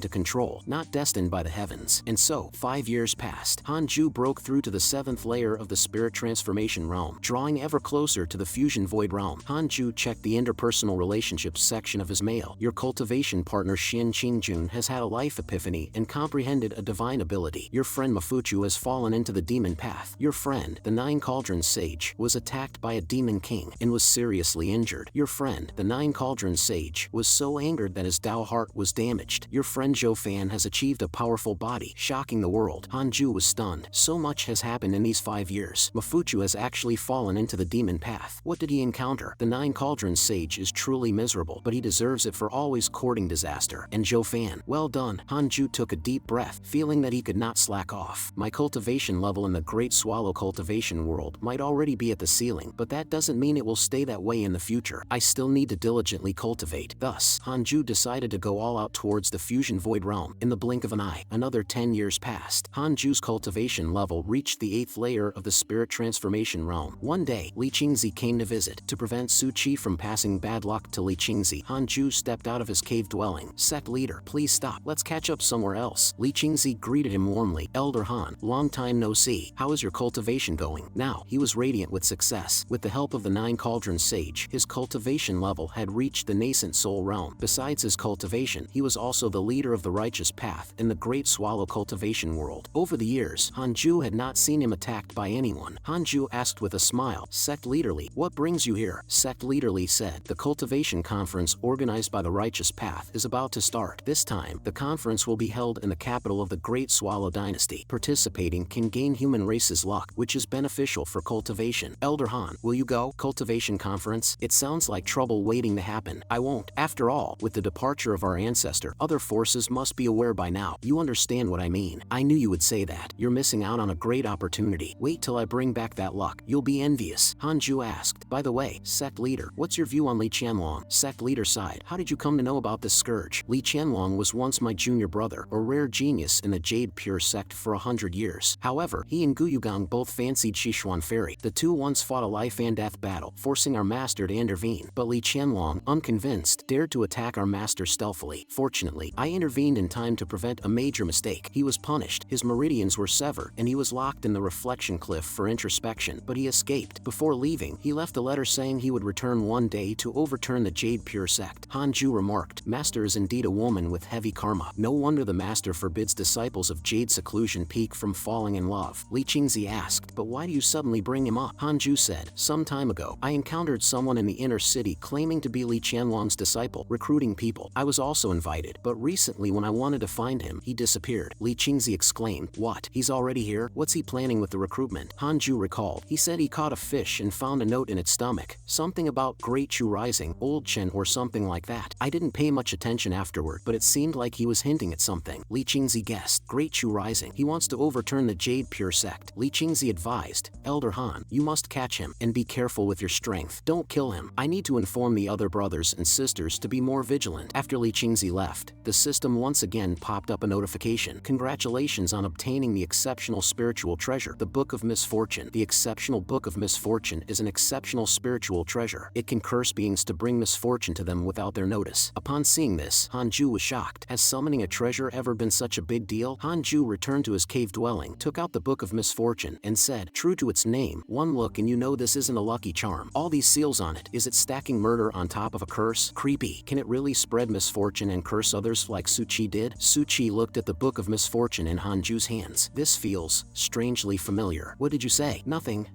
to control, not destined by the heavens. And so, 5 years passed. Han Ju broke through to the 7th layer of the spirit transformation realm, drawing ever closer to the fusion void realm. Han Ju checked the interpersonal relationships section of his mail. Your cultivation partner Xin Qingjun has had a life epiphany and comprehended a divine ability. Your friend Mafuchu has fallen into the demon path. Your friend, the Nine Cauldrons Sage, was attacked by a demon king and was seriously injured. Your friend, the Nine Cauldrons Sage, was so angered that his Dao heart was damaged. Your friend Zhou Fan has achieved a powerful body, shocking the world. Han Ju was stunned. So much has happened in these 5 years. Mafuchu has actually fallen into the demon path. What did he encounter? The Nine Cauldrons Sage is truly miserable, but he deserves it for always courting disaster. And Zhou Fan, well done. Han Ju took a deep breath, feeling that he could not slack off. My cultivation level in the Great Swallow cultivation world might already be at the ceiling, but that doesn't mean it will stay that way in the future. I still need to diligently cultivate. Thus, Han Ju decided to go all out towards the fusion void realm. In the blink of an eye, another 10 years passed. Han Ju's cultivation level reached the 8th layer of the spirit transformation realm. One day, Li Qingzi came to visit. To prevent Su Qi from passing bad luck to Li Qingzi, Han Ju stepped out of his cave dwelling. Sect leader, please stop. Let's catch up somewhere else. Li Qingzi greeted him warmly. Elder Han, long time no see. How is your cultivation going? Now, he was radiant with success. With the help of the Nine Cauldrons Sage, his cultivation level had reached the nascent soul realm. Besides his cultivation, he was also the leader of the righteous path in the Great Swallow cultivation world. Over the years, Han Ju had not seen him attacked by anyone. Han Ju asked with a smile, Sect Leader Li, what brings you here? Sect Leader Li said, the cultivation conference organized by the righteous path is about to start. This time, the conference will be held in the capital of the Great Swallow dynasty. Participating can gain human race's luck, which is beneficial for cultivation. Elder Han, will you go? Cultivation conference? It sounds like trouble waiting to happen. I won't. After all, with the departure of our ancestor, other forces must be aware by now. You understand what I mean. I knew you would say that. You're missing out on a great opportunity. Wait till I bring back that luck. You'll be envious. Han Ju asked. By the way, Sect Leader, what's your view on Li Qianlong? Sect Leader sighed. How did you come to know about this scourge? Li Qianlong was once my junior brother, a rare genius in the Jade Pure sect for 100 years. However, he and Gu Yugang both fancied Xishuan Fairy. The two once fought a life and death battle, forcing our master to intervene. But Li Qianlong, unconvinced, dared to attack our master stealthily. Fortunately, I intervened in time to prevent a major mistake. He was punished, his meridians were severed, and he was locked in the reflection cliff for introspection, but he escaped. Before leaving, he left a letter saying he would return one day to overturn the Jade Pure sect. Han Ju remarked, Master is indeed a woman with heavy karma. No wonder the master forbids disciples of Jade Seclusion Peak from falling in love. Li Qingzi asked, but why do you suddenly bring him up? Han Ju said, some time ago, I encountered someone in the inner city claiming to be Li Qianlong's disciple, recruiting people. I was also invited, but recently when I wanted to find him, he disappeared. Li Qingzi exclaimed, what? He's already here? What's he planning with the recruitment? Han Ju recalled, he said he caught a fish and found a note in its stomach. Something about Great Chu Rising, Old Chen or something like that. I didn't pay much attention afterward, but it seemed like he was hinting at something. Li Qingzi guessed, Great Chu Rising. He wants to overturn the Jade Pure sect. Li Qingzi advised, Elder Han, you must catch him, and be careful with your strength. Don't kill him. I need to inform the other brothers and sisters to be more vigilant. After Li Qingzi left, the system once again popped up a notification. Congratulations on obtaining the exceptional spiritual treasure, the Book of Misfortune. The exceptional Book of Misfortune is an exceptional spiritual treasure. It can curse beings to bring misfortune to them without their notice. Upon seeing this, Han Ju was shocked. Has summoning a treasure ever been such a big deal? Han Ju returned to his cave dwelling, took out the Book of Misfortune, and said, true to its name, one look and you know this isn't a lucky charm. All these seals on it, is it stacking murder on top of a curse? Creepy. Can it really spread misfortune and curse others like Su Qi did? Su Qi looked at the Book of Misfortune in Han Ju's hands. This feels strangely familiar. What did you say? Nothing.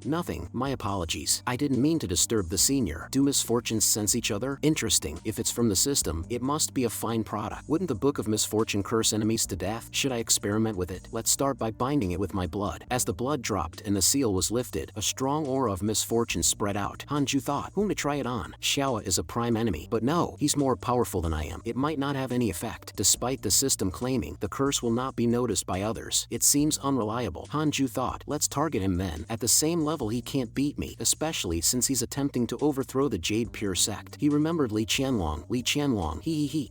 My apologies. I didn't mean to disturb the senior. Do misfortunes sense each other? Interesting. If it's from the system, it must be a fine product. Wouldn't the Book of Misfortune curse enemies to death? Should I experiment with it? Let's start by binding it with my blood. As the blood dropped and the seal was lifted, a strong aura of misfortune spread out. Han Ju thought, whom to try it on? Xiao is a prime enemy. But no, he's more powerful than I am. It might not have any effect. Despite the system claiming the curse will not be noticed by others, it seems unreliable. Han Ju thought, let's target him then. At the same level he can't beat me, especially since he's attempting to overthrow the Jade Pure sect. He remembered Li Qianlong. Li Qianlong,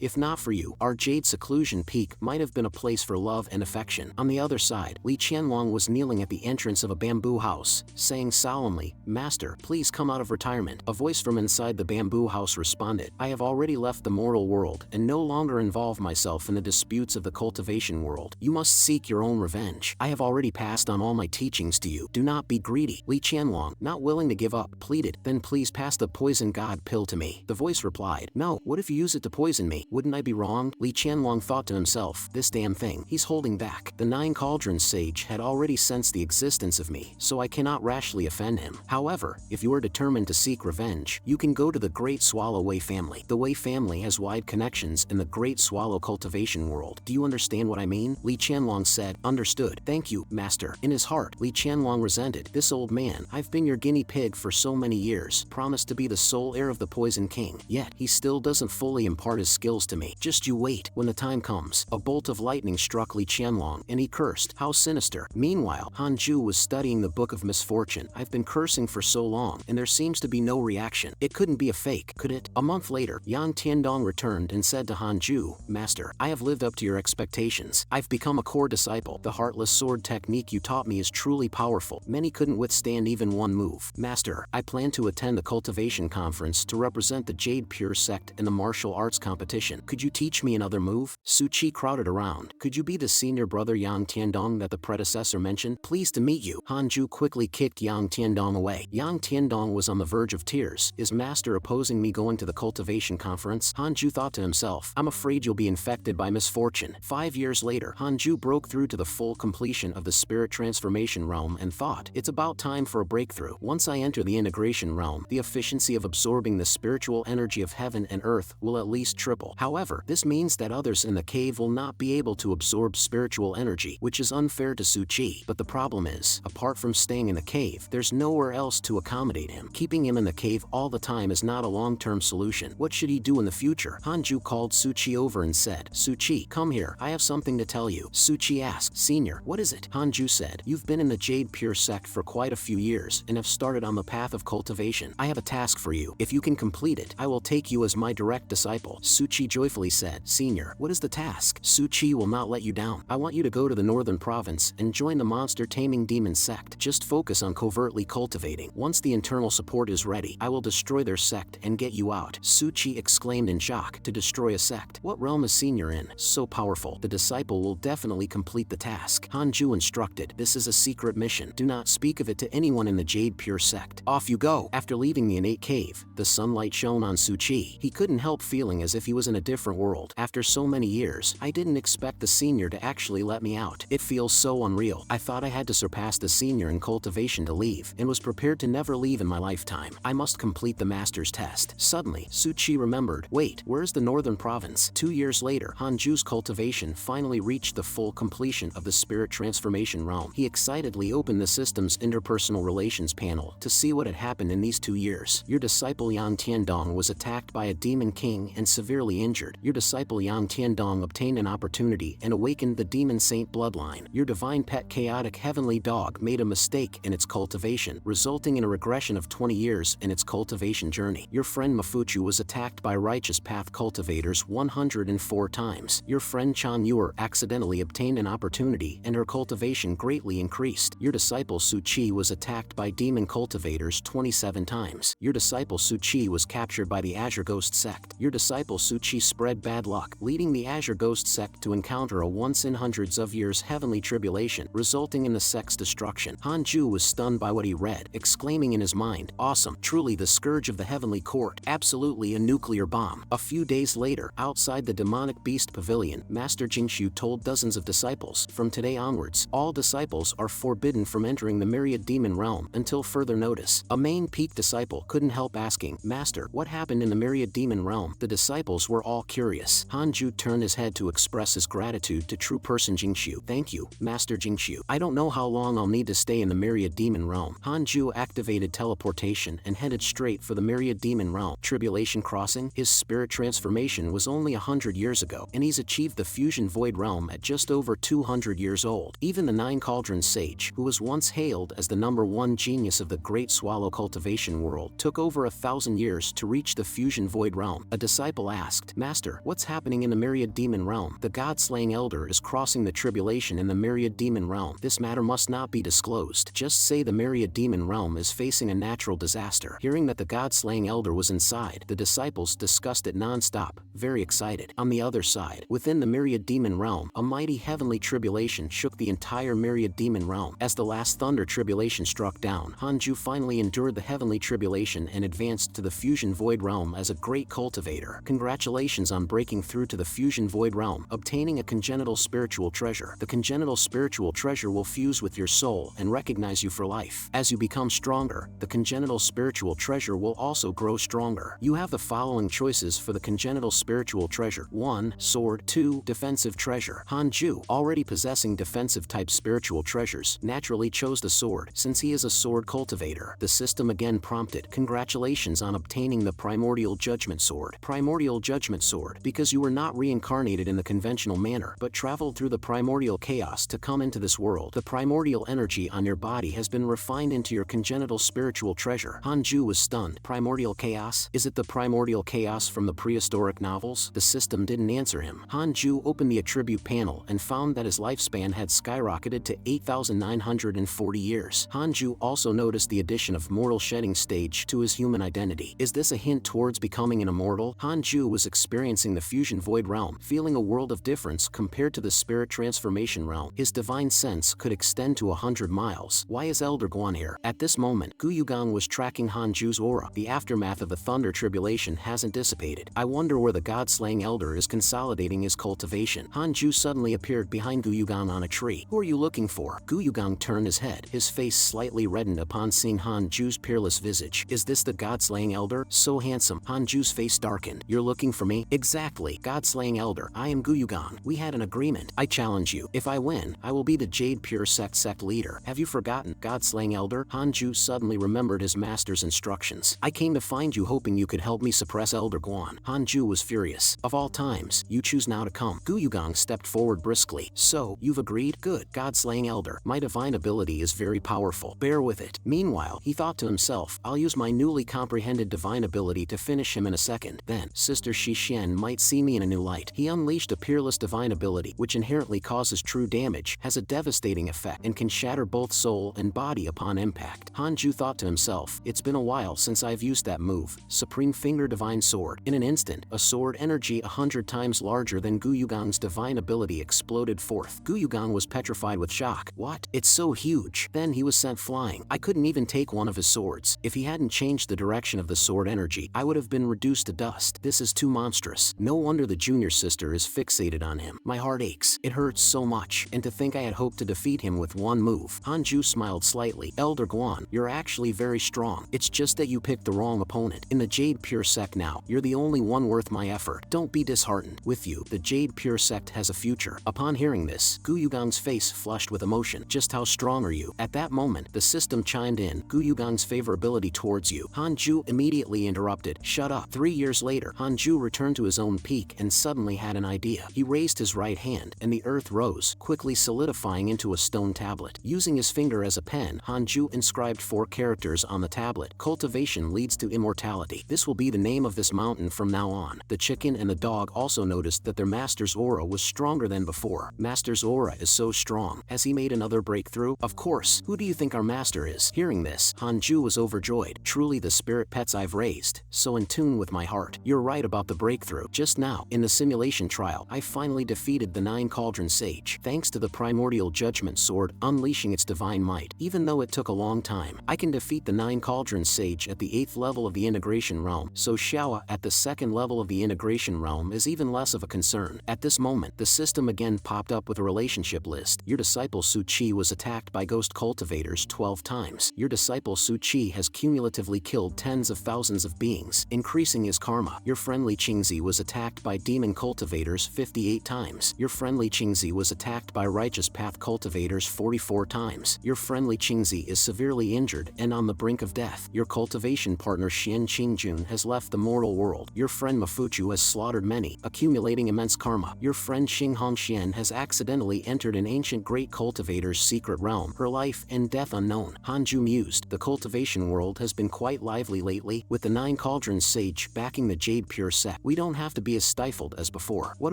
if not for you, our Jade Seclusion Peak might have been a place for love and affection. On the other side, Li Qianlong was kneeling at the entrance of a bamboo house, saying solemnly, "Master, please come out of retirement." A voice from inside the bamboo house responded, "I have already left the mortal world and no longer involve myself in the disputes of the cultivation world. You must seek your own revenge. I have already passed on all my teachings to you. Do not be greedy." Li Qianlong, not willing to give up, pleaded, "Then please pass the poison god pill to me." The voice replied, "No, what if you use it to poison me? Wouldn't I be wrong?" Li Qianlong thought to himself, "This damn thing, he's holding back. The Nine Cauldrons sage had already sensed the existence of me, so I cannot rashly offend him. However, if you are determined to seek revenge, you can go to the Great Swallow Wei family. The Wei family has wide connections in the Great Swallow cultivation world. Do you understand what I mean?" Li Qianlong said, "Understood. Thank you, master." In his heart, Li Qianlong resented, "This old man, I've been your guinea pig for so many years, promised to be the sole heir of the Poison King, yet he still doesn't fully impart his skills to me. Just you wait. When the time comes." A bolt of lightning struck Li Qianlong, and he cursed, "How sinister." Meanwhile, Han Ju was studying the Book of Misfortune. "I've been cursing for so long, and there seems to be no reaction. It couldn't be a fake, could it?" A month later, Yan Tiandong returned and said to Han Ju, "Master, I have lived up to your expectations. I've become a core disciple. The Heartless Sword technique you taught me is truly powerful. Many couldn't withstand even one move. Master, I plan to attend the Cultivation Conference to represent the Jade Pure Sect in the martial arts competition. Could you teach me another move?" Su Qi crowded around. "Could you be the senior brother Yang Tiandong that the predecessor mentioned? Pleased to meet you." Han Ju quickly kicked Yang Tiandong away. Yang Tiandong was on the verge of tears. "Is master opposing me going to the Cultivation Conference?" Han Ju thought to himself, "I'm afraid you'll be infected by misfortune." 5 years later, Han Ju broke through to the full completion of the Spirit Transformation realm and thought, "It's about time for a breakthrough. Once I enter the Integration realm, the efficiency of absorbing the spiritual energy of heaven and earth will at least triple. However, this means that others in the cave will not be able to absorb spiritual energy, which is unfair to Su Qi. But the problem is, apart from staying in the cave, there's nowhere else to accommodate him. Keeping him in the cave all the time is not a long-term solution. What should he do in the future?" Han Ju called Su Qi over and said, "Su Qi, come here. I have something to tell you." Su Qi asked, "Senior, what is it?" Han Ju said, "You've been in the Jade Pure Sect for quite a few years and have started on the path of cultivation. I have a task for you. If you can complete it, I will take you as my direct disciple." Su Qi joyfully said, "Senior, what is the task?" "Su Qi will not let you down. I want you to go to the northern province and join the monster taming demon sect. Just focus on covertly cultivating. Once the internal support is ready, I will destroy their sect and get you out." Su Qi exclaimed in shock, "To destroy a sect? What realm is Senior in? So powerful. The disciple will definitely complete the task." Han Ju instructed, "This is a secret mission. Do not speak of it to anyone in the Jade Pure Sect. Off you go." After leaving the innate cave, the sunlight shone on Su Qi. He couldn't help feeling as if he was in a different world. "After so many years, I didn't expect the senior to actually let me out. It feels so unreal. I thought I had to surpass the senior in cultivation to leave, and was prepared to never leave in my lifetime. I must complete the master's test." Suddenly, Su Qi remembered, "Wait, where's the northern province?" 2 years later, Han Ju's cultivation finally reached the full completion of the Spirit Transformation realm. He excitedly opened the system's interpersonal relations panel to see what had happened in these 2 years. "Your disciple Yang Tiandong was attacked by a demon king and severely injured. Your disciple Yang Tiandong obtained an opportunity and awakened the demon saint bloodline. Your divine pet chaotic heavenly dog made a mistake in its cultivation, resulting in a regression of 20 years in its cultivation journey. Your friend Mafuchu was attacked by righteous path cultivators 104 times. Your friend Chan Yuer accidentally obtained an opportunity and her cultivation greatly increased. Your disciple Su Qi was attacked by demon cultivators 27 times. Your disciple Su Qi was captured by the Azure Ghost sect. Your disciple Su Qi spread bad luck, leading the Azure Ghost sect to encounter a once-in-hundreds of years heavenly tribulation, resulting in the sect's destruction." Han Ju was stunned by what he read, exclaiming in his mind, "Awesome, truly the scourge of the heavenly court, absolutely a nuclear bomb." A few days later, outside the demonic beast pavilion, Master Jingshu told dozens of disciples, "From today onwards, all disciples are forbidden from entering the myriad demon realm until further notice." A main peak disciple couldn't help asking, "Master, what happened in the myriad demon realm?" The disciples were all curious. Han Ju turned his head to express his gratitude to true person Jingshu. "Thank you, Master Jingshu. I don't know how long I'll need to stay in the myriad demon realm." Han Ju activated teleportation and headed straight for the myriad demon realm. Tribulation Crossing? His spirit transformation was only 100 years ago, and he's achieved the fusion void realm at just over 200 years old. Even the Nine Cauldrons sage, who was once hailed as the #1 genius of the Great Swallow cultivation world, took over 1,000 years to reach the fusion void realm. A disciple asked, "Master, what's happening in the myriad demon realm?" "The god-slaying elder is crossing the tribulation in the myriad demon realm. This matter must not be disclosed. Just say the Myriad Demon Realm is facing a natural disaster. Hearing that the god-slaying elder was inside, the disciples discussed it non-stop, very excited. On the other side, within the Myriad Demon Realm, a mighty heavenly tribulation shook the entire Myriad Demon Realm. As the last thunder tribulation struck down, Hanju finally endured the heavenly tribulation and advanced to the Fusion Void Realm as a great cultivator. Congratulations on breaking through to the Fusion Void Realm, obtaining a congenital spiritual treasure. The congenital spiritual treasure will fuse with your soul and recognize you for life. As you become stronger, the congenital spiritual treasure will also grow stronger. You have the following choices for the congenital spiritual treasure. 1. Sword. 2. Defensive treasure. Hanju, already possessing defensive type spiritual treasures, naturally chose the sword since he is a sword cultivator. The system again prompted, congratulations on obtaining the Primordial Judgment Sword. Primordial Judgment Sword, because you were not reincarnated in the conventional manner, but traveled through the primordial chaos to come into this world. The primordial energy on your body has been refined into your congenital spiritual treasure. Hanju was stunned. Primordial chaos? Is it the primordial chaos from the prehistoric novels? The system didn't answer him. Hanju opened the attribute panel and found that his lifespan had skyrocketed to 8,940 years. Hanju also noticed the addition of mortal shedding stage to his human identity. Is this a hint towards becoming an immortal? Hanju was experiencing the Fusion Void Realm, feeling a world of difference compared to the Spirit Transformation Realm. His divine sense could extend to 100 miles. Why is Elder Guan here? At this moment, Gu Yugang was tracking Hanju's aura. The aftermath of the Thunder Tribulation hasn't dissipated. I wonder where the god-slaying elder is consolidating his cultivation. Hanju suddenly appeared behind Gu Yugang on a tree. Who are you looking for? Gu Yugang turned his head. His face slightly reddened upon seeing Hanju's peerless visage. Is this the god-slaying elder? So handsome. Hanju's face darkened. You're looking for me? Exactly. God-slaying elder. I am Gu Yugang. We had an agreement. I challenge you. If I win, I will be the Jade Pure sect leader. Have you forgotten? God-slaying elder? Hanju suddenly remembered his master's instructions. I came to find you hoping you could help me suppress Elder Guan. Hanju was furious. Of all times, you choose now to come. Gu Yugang stepped forward briskly. So, you've agreed? Good. God-slaying elder. My divine ability is very powerful. Bear with it. Meanwhile, he thought to himself, I'll use my newly comprehended divine ability to finish him in a second. Then, Sister Shixian might see me in a new light. He unleashed a peerless divine ability, which inherently causes true damage, has a devastating effect, and can shatter both soul and body upon impact. Hanju thought to himself, it's been a while since I've used that move. Supreme Finger Divine Sword. In an instant, a sword energy 100 times larger than Gu Yugang's divine ability exploded forth. Gu Yugang was petrified with shock. What? It's so huge. Then he was sent flying. I couldn't even take one of his swords. If he hadn't changed the direction of the sword energy, I would have been reduced to dust. This is too monstrous. No wonder the junior sister is fixated on him. My heart aches. It hurts so much. And to think I had hoped to defeat him with one move. Hanju smiled slightly. Elder Guan, you're actually very strong. It's just that you picked the wrong opponent. In the Jade Pure sect now, you're the only one worth my effort. Don't be disheartened. With you, the Jade Pure sect has a future. Upon hearing this, Gu Yugang's face flushed with emotion. Just how strong are you? At that moment, the system chimed in. Gu Yugang's favorability towards you. Hanju immediately interrupted. Shut up. 3 years later, Hanju returned to his own peak and suddenly had an idea. He raised his right hand, and the earth rose, quickly solidifying into a stone tablet. Using his finger as a pen, Hanju inscribed 4 characters on the tablet. Cultivation leads to immortality. This will be the name of this mountain from now on. The chicken and the dog also noticed that their master's aura was stronger than before. Master's aura is so strong. Has he made another breakthrough? Of course. Who do you think our master is? Hearing this, Hanju was overjoyed. Truly the spirit pets I've raised, so in tune with my heart. You're right about the breakthrough. Just now, in the simulation trial, I finally defeated the 9 Cauldron Sage, thanks to the Primordial Judgment Sword unleashing its divine might. Even though it took a long time, I can defeat the 9 Cauldron Sage at the 8th level of the Integration Realm, so Xiaoa at the 2nd level of the Integration Realm is even less of a concern. At this moment, the system again popped up with a relationship list. Your disciple Su Qi was attacked by ghost cultivators 12 times. Your disciple Su Qi has cumulatively killed tens of thousands of beings, increasing his karma. Your friendly Qingzi was attacked by demon cultivators 58 times. Your friendly Qingzi was attacked by righteous path cultivators 44 times. Your friendly Qingzi is severely injured and on the brink of death. Your cultivation partner Xian Qingjun has left the mortal world. Your friend Mafuchu has slaughtered many, accumulating immense karma. Your friend Xing Hongxian has accidentally entered an ancient great cultivator's secret realm, her life and death unknown. Hanju mused. The cultivation world has been quite lively lately, with the 9 Cauldron Sage backing the Jade Pure sect. We don't have to be as stifled as before. What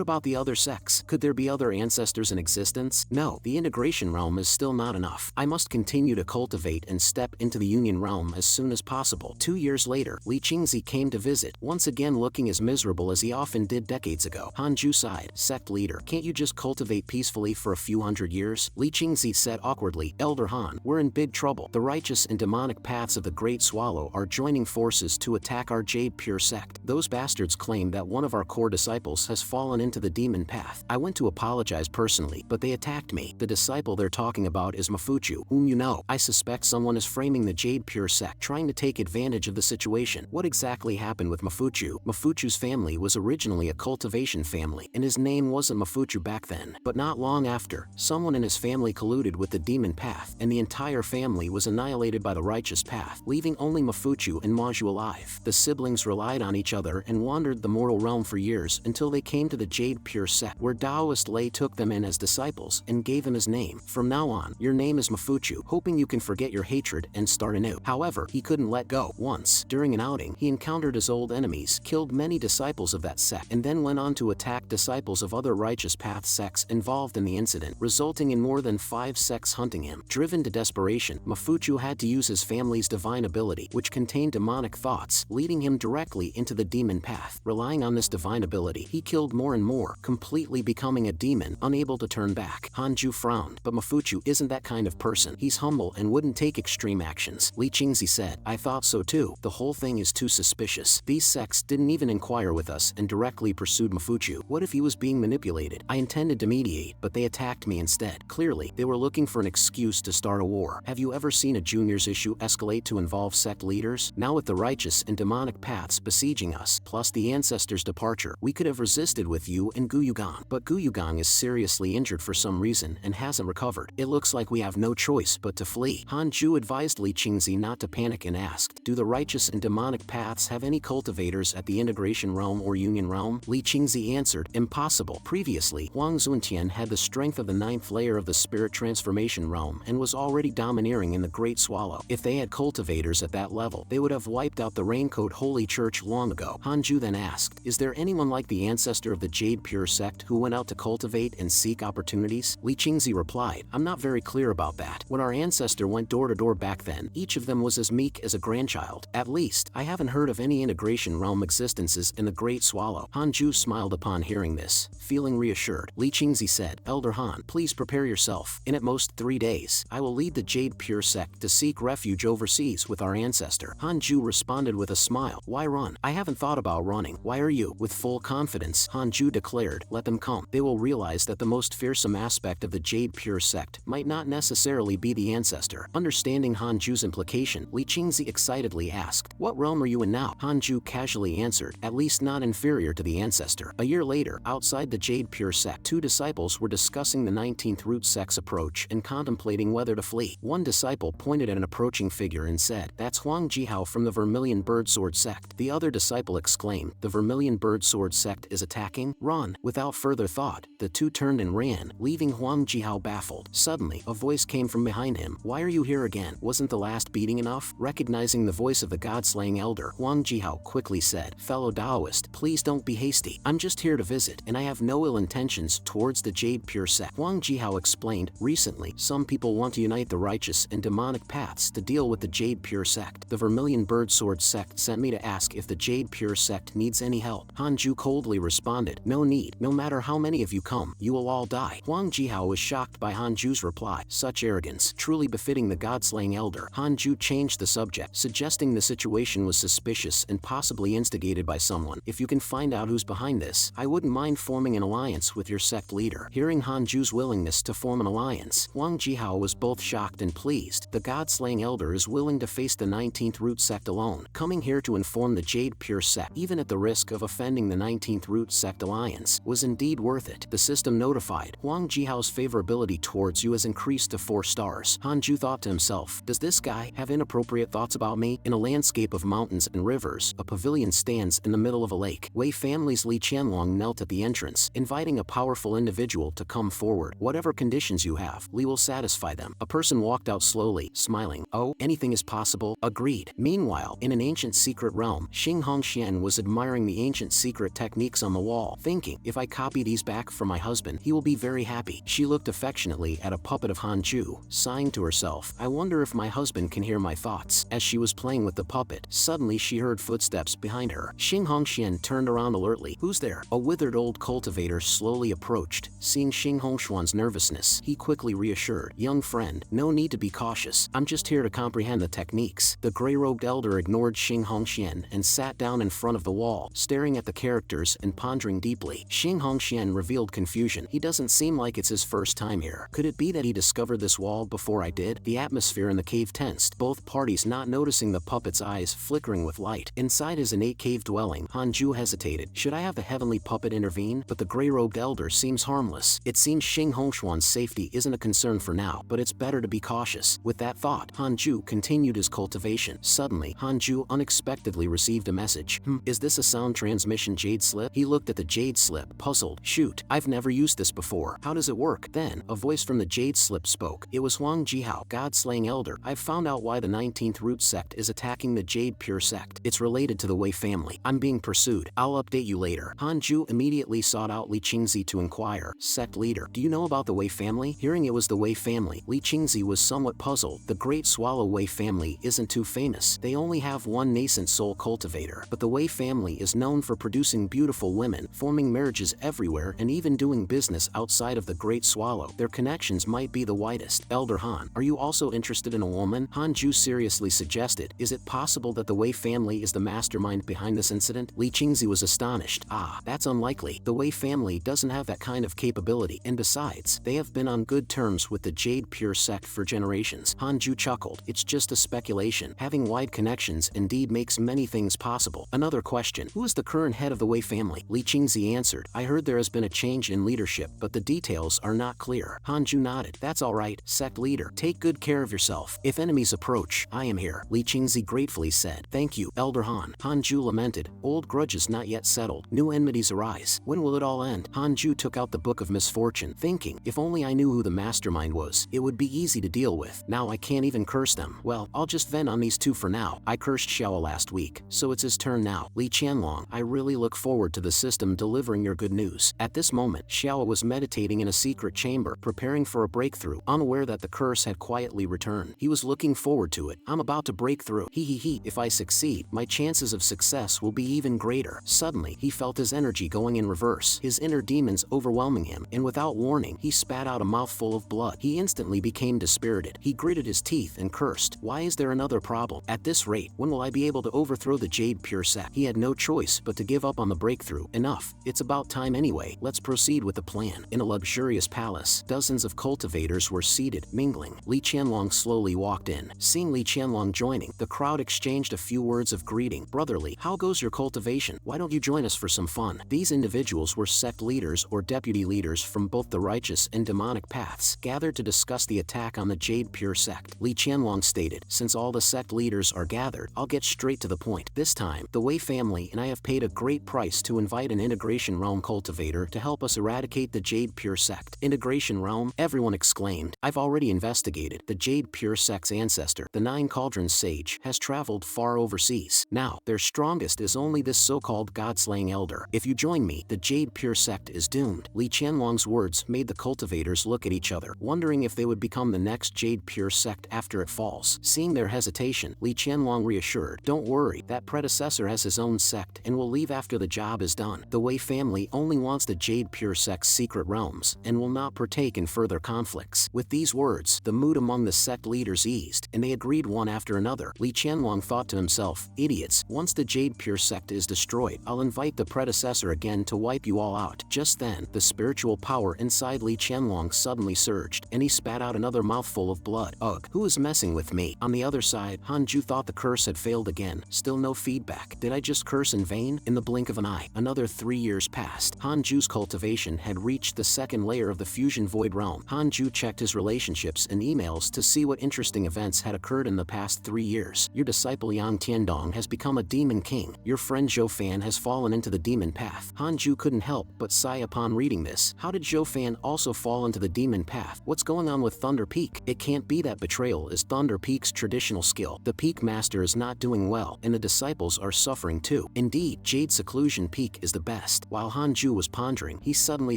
about the other sects? Could there be other ancestors in existence? No, the Integration integration realm is still not enough. I must continue to cultivate and step into the union realm as soon as possible. 2 years later, Li Qingzi came to visit, once again looking as miserable as he often did decades ago. Han Ju sighed. Sect leader, can't you just cultivate peacefully for a few hundred years? Li Qingzi said awkwardly. Elder Han, we're in big trouble. The righteous and demonic paths of the Great Swallow are joining forces to attack our Jade Pure sect. Those bastards claim that one of our core disciples has fallen into the demon path. I went to apologize personally, but they attacked me. The disciple they're talking about is Mafuchu, whom you know. I suspect someone is framing the Jade Pure sect, trying to take advantage of the situation. What exactly happened with Mafuchu? Mafuchu's family was originally a cultivation family, and his name wasn't Mafuchu back then. But not long after, someone in his family colluded with the demon path, and the entire family was annihilated by the righteous path, leaving only Mafuchu and Maju alive. The siblings relied on each other and wandered the mortal realm for years until they came to the Jade Pure sect, where Taoist Lei took them in as disciples and gave him his name. From now on, your name is Mafuchu, hoping you can forget your hatred and start anew. However, he couldn't let go. Once, during an outing, he encountered his old enemies, killed many disciples of that sect, and then went on to attack disciples of other righteous path sects involved in the incident, resulting in more than 5 sects hunting him. Driven to desperation, Mafuchu had to use his family's divine ability, which contained demonic thoughts, leading him directly into the demon path. Relying on this divine ability, he killed more and more, completely becoming a demon, unable to turn back. Han Ju frowned, but Mafuchu isn't that kind of person. He's humble and wouldn't take extreme actions. Li Qingzi said, I thought so too. The whole thing is too suspicious. These sects didn't even inquire with us and directly pursued Mafuchu. What if he was being manipulated? I intended to mediate, but they attacked me instead. Clearly, they were looking for an excuse to start a war. Have you ever seen a juniors issue escalate to involve sect leaders? Now with the righteous and demonic paths besieging us, plus the ancestors' departure, we could have resisted with you and Guyugang. But Guyugang is seriously injured for some reason and hasn't recovered. It looks like we have no choice but to flee. Han Ju advised Li Qingzi not to panic and asked, do the righteous and demonic paths have any cultivators at the integration realm or union realm? Li Qingzi answered, impossible. Previously, Huang Zuntian had the strength of the 9th layer of the spirit transformation realm and was already domineering in the Great Swallow. If they had cultivators at that level, they would have wiped out the Raincoat Holy Church long ago. Han Ju then asked, is there anyone like the ancestor of the Jade Pure sect who went out to cultivate and seek opportunities? Li Qingzi replied, I'm not very clear about that. When our ancestor went door to door back then, each of them was as meek as a grandchild. At least, I haven't heard of any integration realm existences in the Great Swallow. Han Ju smiled upon hearing this, feeling reassured. Li Qingzi said, Elder Han, please prepare yourself. In at most 3 days, I will lead the Jade Pure sect to seek refuge overseas with our ancestor. Han Ju responded with a smile. Why run? I haven't thought about running. Why are you? With full confidence, Han Ju declared, let them come. They will realize that the most fearsome aspect of the Jade Pure sect might not necessarily be the ancestor. Understanding Han Ju's implication, Li Qingzi excitedly asked, what realm are you in now? Han Ju casually answered, at least not inferior to the ancestor. A year later, outside the Jade Pure sect, 2 disciples were discussing the 19th root sect's approach and contemplating whether to flee. One disciple pointed at an approaching figure and said, that's Huang Jihao from the Vermilion Birdsword sect. The other disciple exclaimed, the Vermilion Birdsword sect is attacking? Run! Without further thought, the 2 turned and ran, leaving Huang Jihao baffled. Suddenly, a voice came from behind him. Why are you here again? Wasn't the last beating enough? Recognizing the voice of the God-slaying elder, Huang Jihao quickly said, fellow Taoist, please don't be hasty. I'm just here to visit, and I have no ill intentions towards the Jade Pure sect. Huang Jihao explained, recently, some people want to unite the righteous and demonic paths to deal with the Jade Pure sect. The Vermilion Birdsword sect sent me to ask if the Jade Pure sect needs any help. Han Ju coldly responded, no need. No matter how many of you come, you will all die. Huang Jihao was shocked by Han Ju's reply. Such arrogance, truly befitting the God-slaying elder. Han Ju changed the subject, suggesting the situation was suspicious and possibly instigated by someone. If you can find out who's behind this, I wouldn't mind forming an alliance with your sect leader. Hearing Han Ju's willingness to form an alliance, Huang Jihao was both shocked and pleased. The God-slaying elder is willing to face the 19th root sect alone, coming here to inform the Jade Pure sect, even at the risk of offending the 19th root sect alliance, was indeed worth it. The system notified, Huang Jihao's favorability towards you has increased to 4 stars. Han Ju thought to himself, does this guy have inappropriate thoughts about me? In a landscape of mountains and rivers, a pavilion stands in the middle of a lake. Wei family's Li Qianlong knelt at the entrance, inviting a powerful individual to come forward. Whatever conditions you have, Li will satisfy them. A person walked out slowly, smiling. Oh, anything is possible. Agreed. Meanwhile, in an ancient secret realm, Xing Hongxian was admiring the ancient secret techniques on the wall, thinking, if I copy these back from my husband, he will be very happy. She looked affectionately quietly at a puppet of Hanju, sighing to herself, I wonder if my husband can hear my thoughts. As she was playing with the puppet, suddenly she heard footsteps behind her. Xing Hongxian turned around alertly. Who's there? A withered old cultivator slowly approached. Seeing Xing Hongshuan's nervousness, he quickly reassured, young friend, no need to be cautious. I'm just here to comprehend the techniques. The gray-robed elder ignored Xing Hongxian and sat down in front of the wall, staring at the characters and pondering deeply. Xing Hongxian revealed confusion. He doesn't seem like it's his first time here. Could it be that he discovered this wall before I did? The atmosphere in the cave tensed, both parties not noticing the puppet's eyes flickering with light. Inside his innate cave dwelling, Hanju hesitated. Should I have the heavenly puppet intervene? But the gray-robed elder seems harmless. It seems Xing Hongshuan's safety isn't a concern for now, but it's better to be cautious. With that thought, Hanju continued his cultivation. Suddenly, Hanju unexpectedly received a message. Is this a sound transmission jade slip? He looked at the jade slip, puzzled. Shoot, I've never used this before. How does it work? Then, a voice from the jade slip spoke. It was Huang Jihao, God-slaying elder. I've found out why the 19th root sect is attacking the Jade Pure sect. It's related to the Wei family. I'm being pursued. I'll update you later. Hanju immediately sought out Li Qingzi to inquire. Sect leader, do you know about the Wei family? Hearing it was the Wei family, Li Qingzi was somewhat puzzled. The Great Swallow Wei family isn't too famous. They only have one nascent soul cultivator. But the Wei family is known for producing beautiful women, forming marriages everywhere, and even doing business outside of the Great Swallow. Their connections might be the widest. Elder Han, are you also interested in a woman? Hanju seriously suggested. Is it possible that the Wei family is the mastermind behind this incident? Li Qingzi was astonished. That's unlikely. The Wei family doesn't have that kind of capability, and besides, they have been on good terms with the Jade Pure sect for generations. Hanju chuckled. It's just a speculation. Having wide connections indeed makes many things possible. Another question. Who is the current head of the Wei family? Li Qingzi answered. I heard there has been a change in leadership, but the details are not clear. Hanju nodded. That's all right, sect leader. Take good care of yourself. If enemies approach, I am here. Li Qingzi gratefully said. Thank you, Elder Han. Hanju lamented. Old grudges not yet settled. New enmities arise. When will it all end? Hanju took out the Book of Misfortune, thinking, if only I knew who the mastermind was, it would be easy to deal with. Now I can't even curse them. Well, I'll just vent on these two for now. I cursed Xiao last week, so it's his turn now. Li Qianlong, I really look forward to the system delivering your good news. At this moment, Xiao was meditating in a secret chamber, preparing for a breakthrough, unaware that the curse had quietly returned. He was looking forward to it. I'm about to break through. If I succeed, my chances of success will be even greater. Suddenly, he felt his energy going in reverse, his inner demons overwhelming him, and without warning, he spat out a mouthful of blood. He instantly became dispirited. He gritted his teeth and cursed. Why is there another problem? At this rate, when will I be able to overthrow the Jade Pure sect? He had no choice but to give up on the breakthrough. Enough. It's about time anyway. Let's proceed with the plan. In a luxurious palace, dozens of cultivators were seated, mingling. Li Qianlong slowly walked in. Seeing Li Qianlong joining, the crowd exchanged a few words of greeting. Brotherly, how goes your cultivation? Why don't you join us for some fun? These individuals were sect leaders or deputy leaders from both the righteous and demonic paths, gathered to discuss the attack on the Jade Pure sect. Li Qianlong stated, since all the sect leaders are gathered, I'll get straight to the point. This time, the Wei family and I have paid a great price to invite an Integration Realm cultivator to help us eradicate the Jade Pure sect. Integration Realm? Everyone exclaimed. I've already investigated. The Jade Pure sect's ancestor, the Nine Cauldrons sage, has traveled far overseas. Now, their strongest is only this so-called god-slaying elder. If you join me, the Jade Pure sect is doomed. Li Qianlong's words made the cultivators look at each other, wondering if they would become the next Jade Pure sect after it falls. Seeing their hesitation, Li Qianlong reassured, don't worry, that predecessor has his own sect and will leave after the job is done. The Wei family only wants the Jade Pure sect's secret realms and will not partake in further conflicts. With these words, the mood among the sect leaders eased, and they agreed one after another. Li Qianlong thought to himself, idiots, once the Jade Pure sect is destroyed, I'll invite the predecessor again to wipe you all out. Just then, the spiritual power inside Li Qianlong suddenly surged, and he spat out another mouthful of blood. Ugh, who is messing with me? On the other side, Hanju thought the curse had failed again. Still no feedback. Did I just curse in vain? In the blink of an eye, another 3 years passed. Hanju's cultivation had reached the second layer of the Fusion Void Realm. Hanju checked his relationships and emails to see what interesting events had occurred in the past 3 years. Your disciple Yang Tiandong has become a demon king. Your friend Zhou Fan has fallen into the demon path. Hanju couldn't help but sigh upon reading this. How did Zhou Fan also fall into the demon path? What's going on with Thunder Peak? It can't be that betrayal is Thunder Peak's traditional skill. The Peak Master is not doing well, and the disciples are suffering too. Indeed, Jade Seclusion Peak is the best. While Hanju was pondering, he suddenly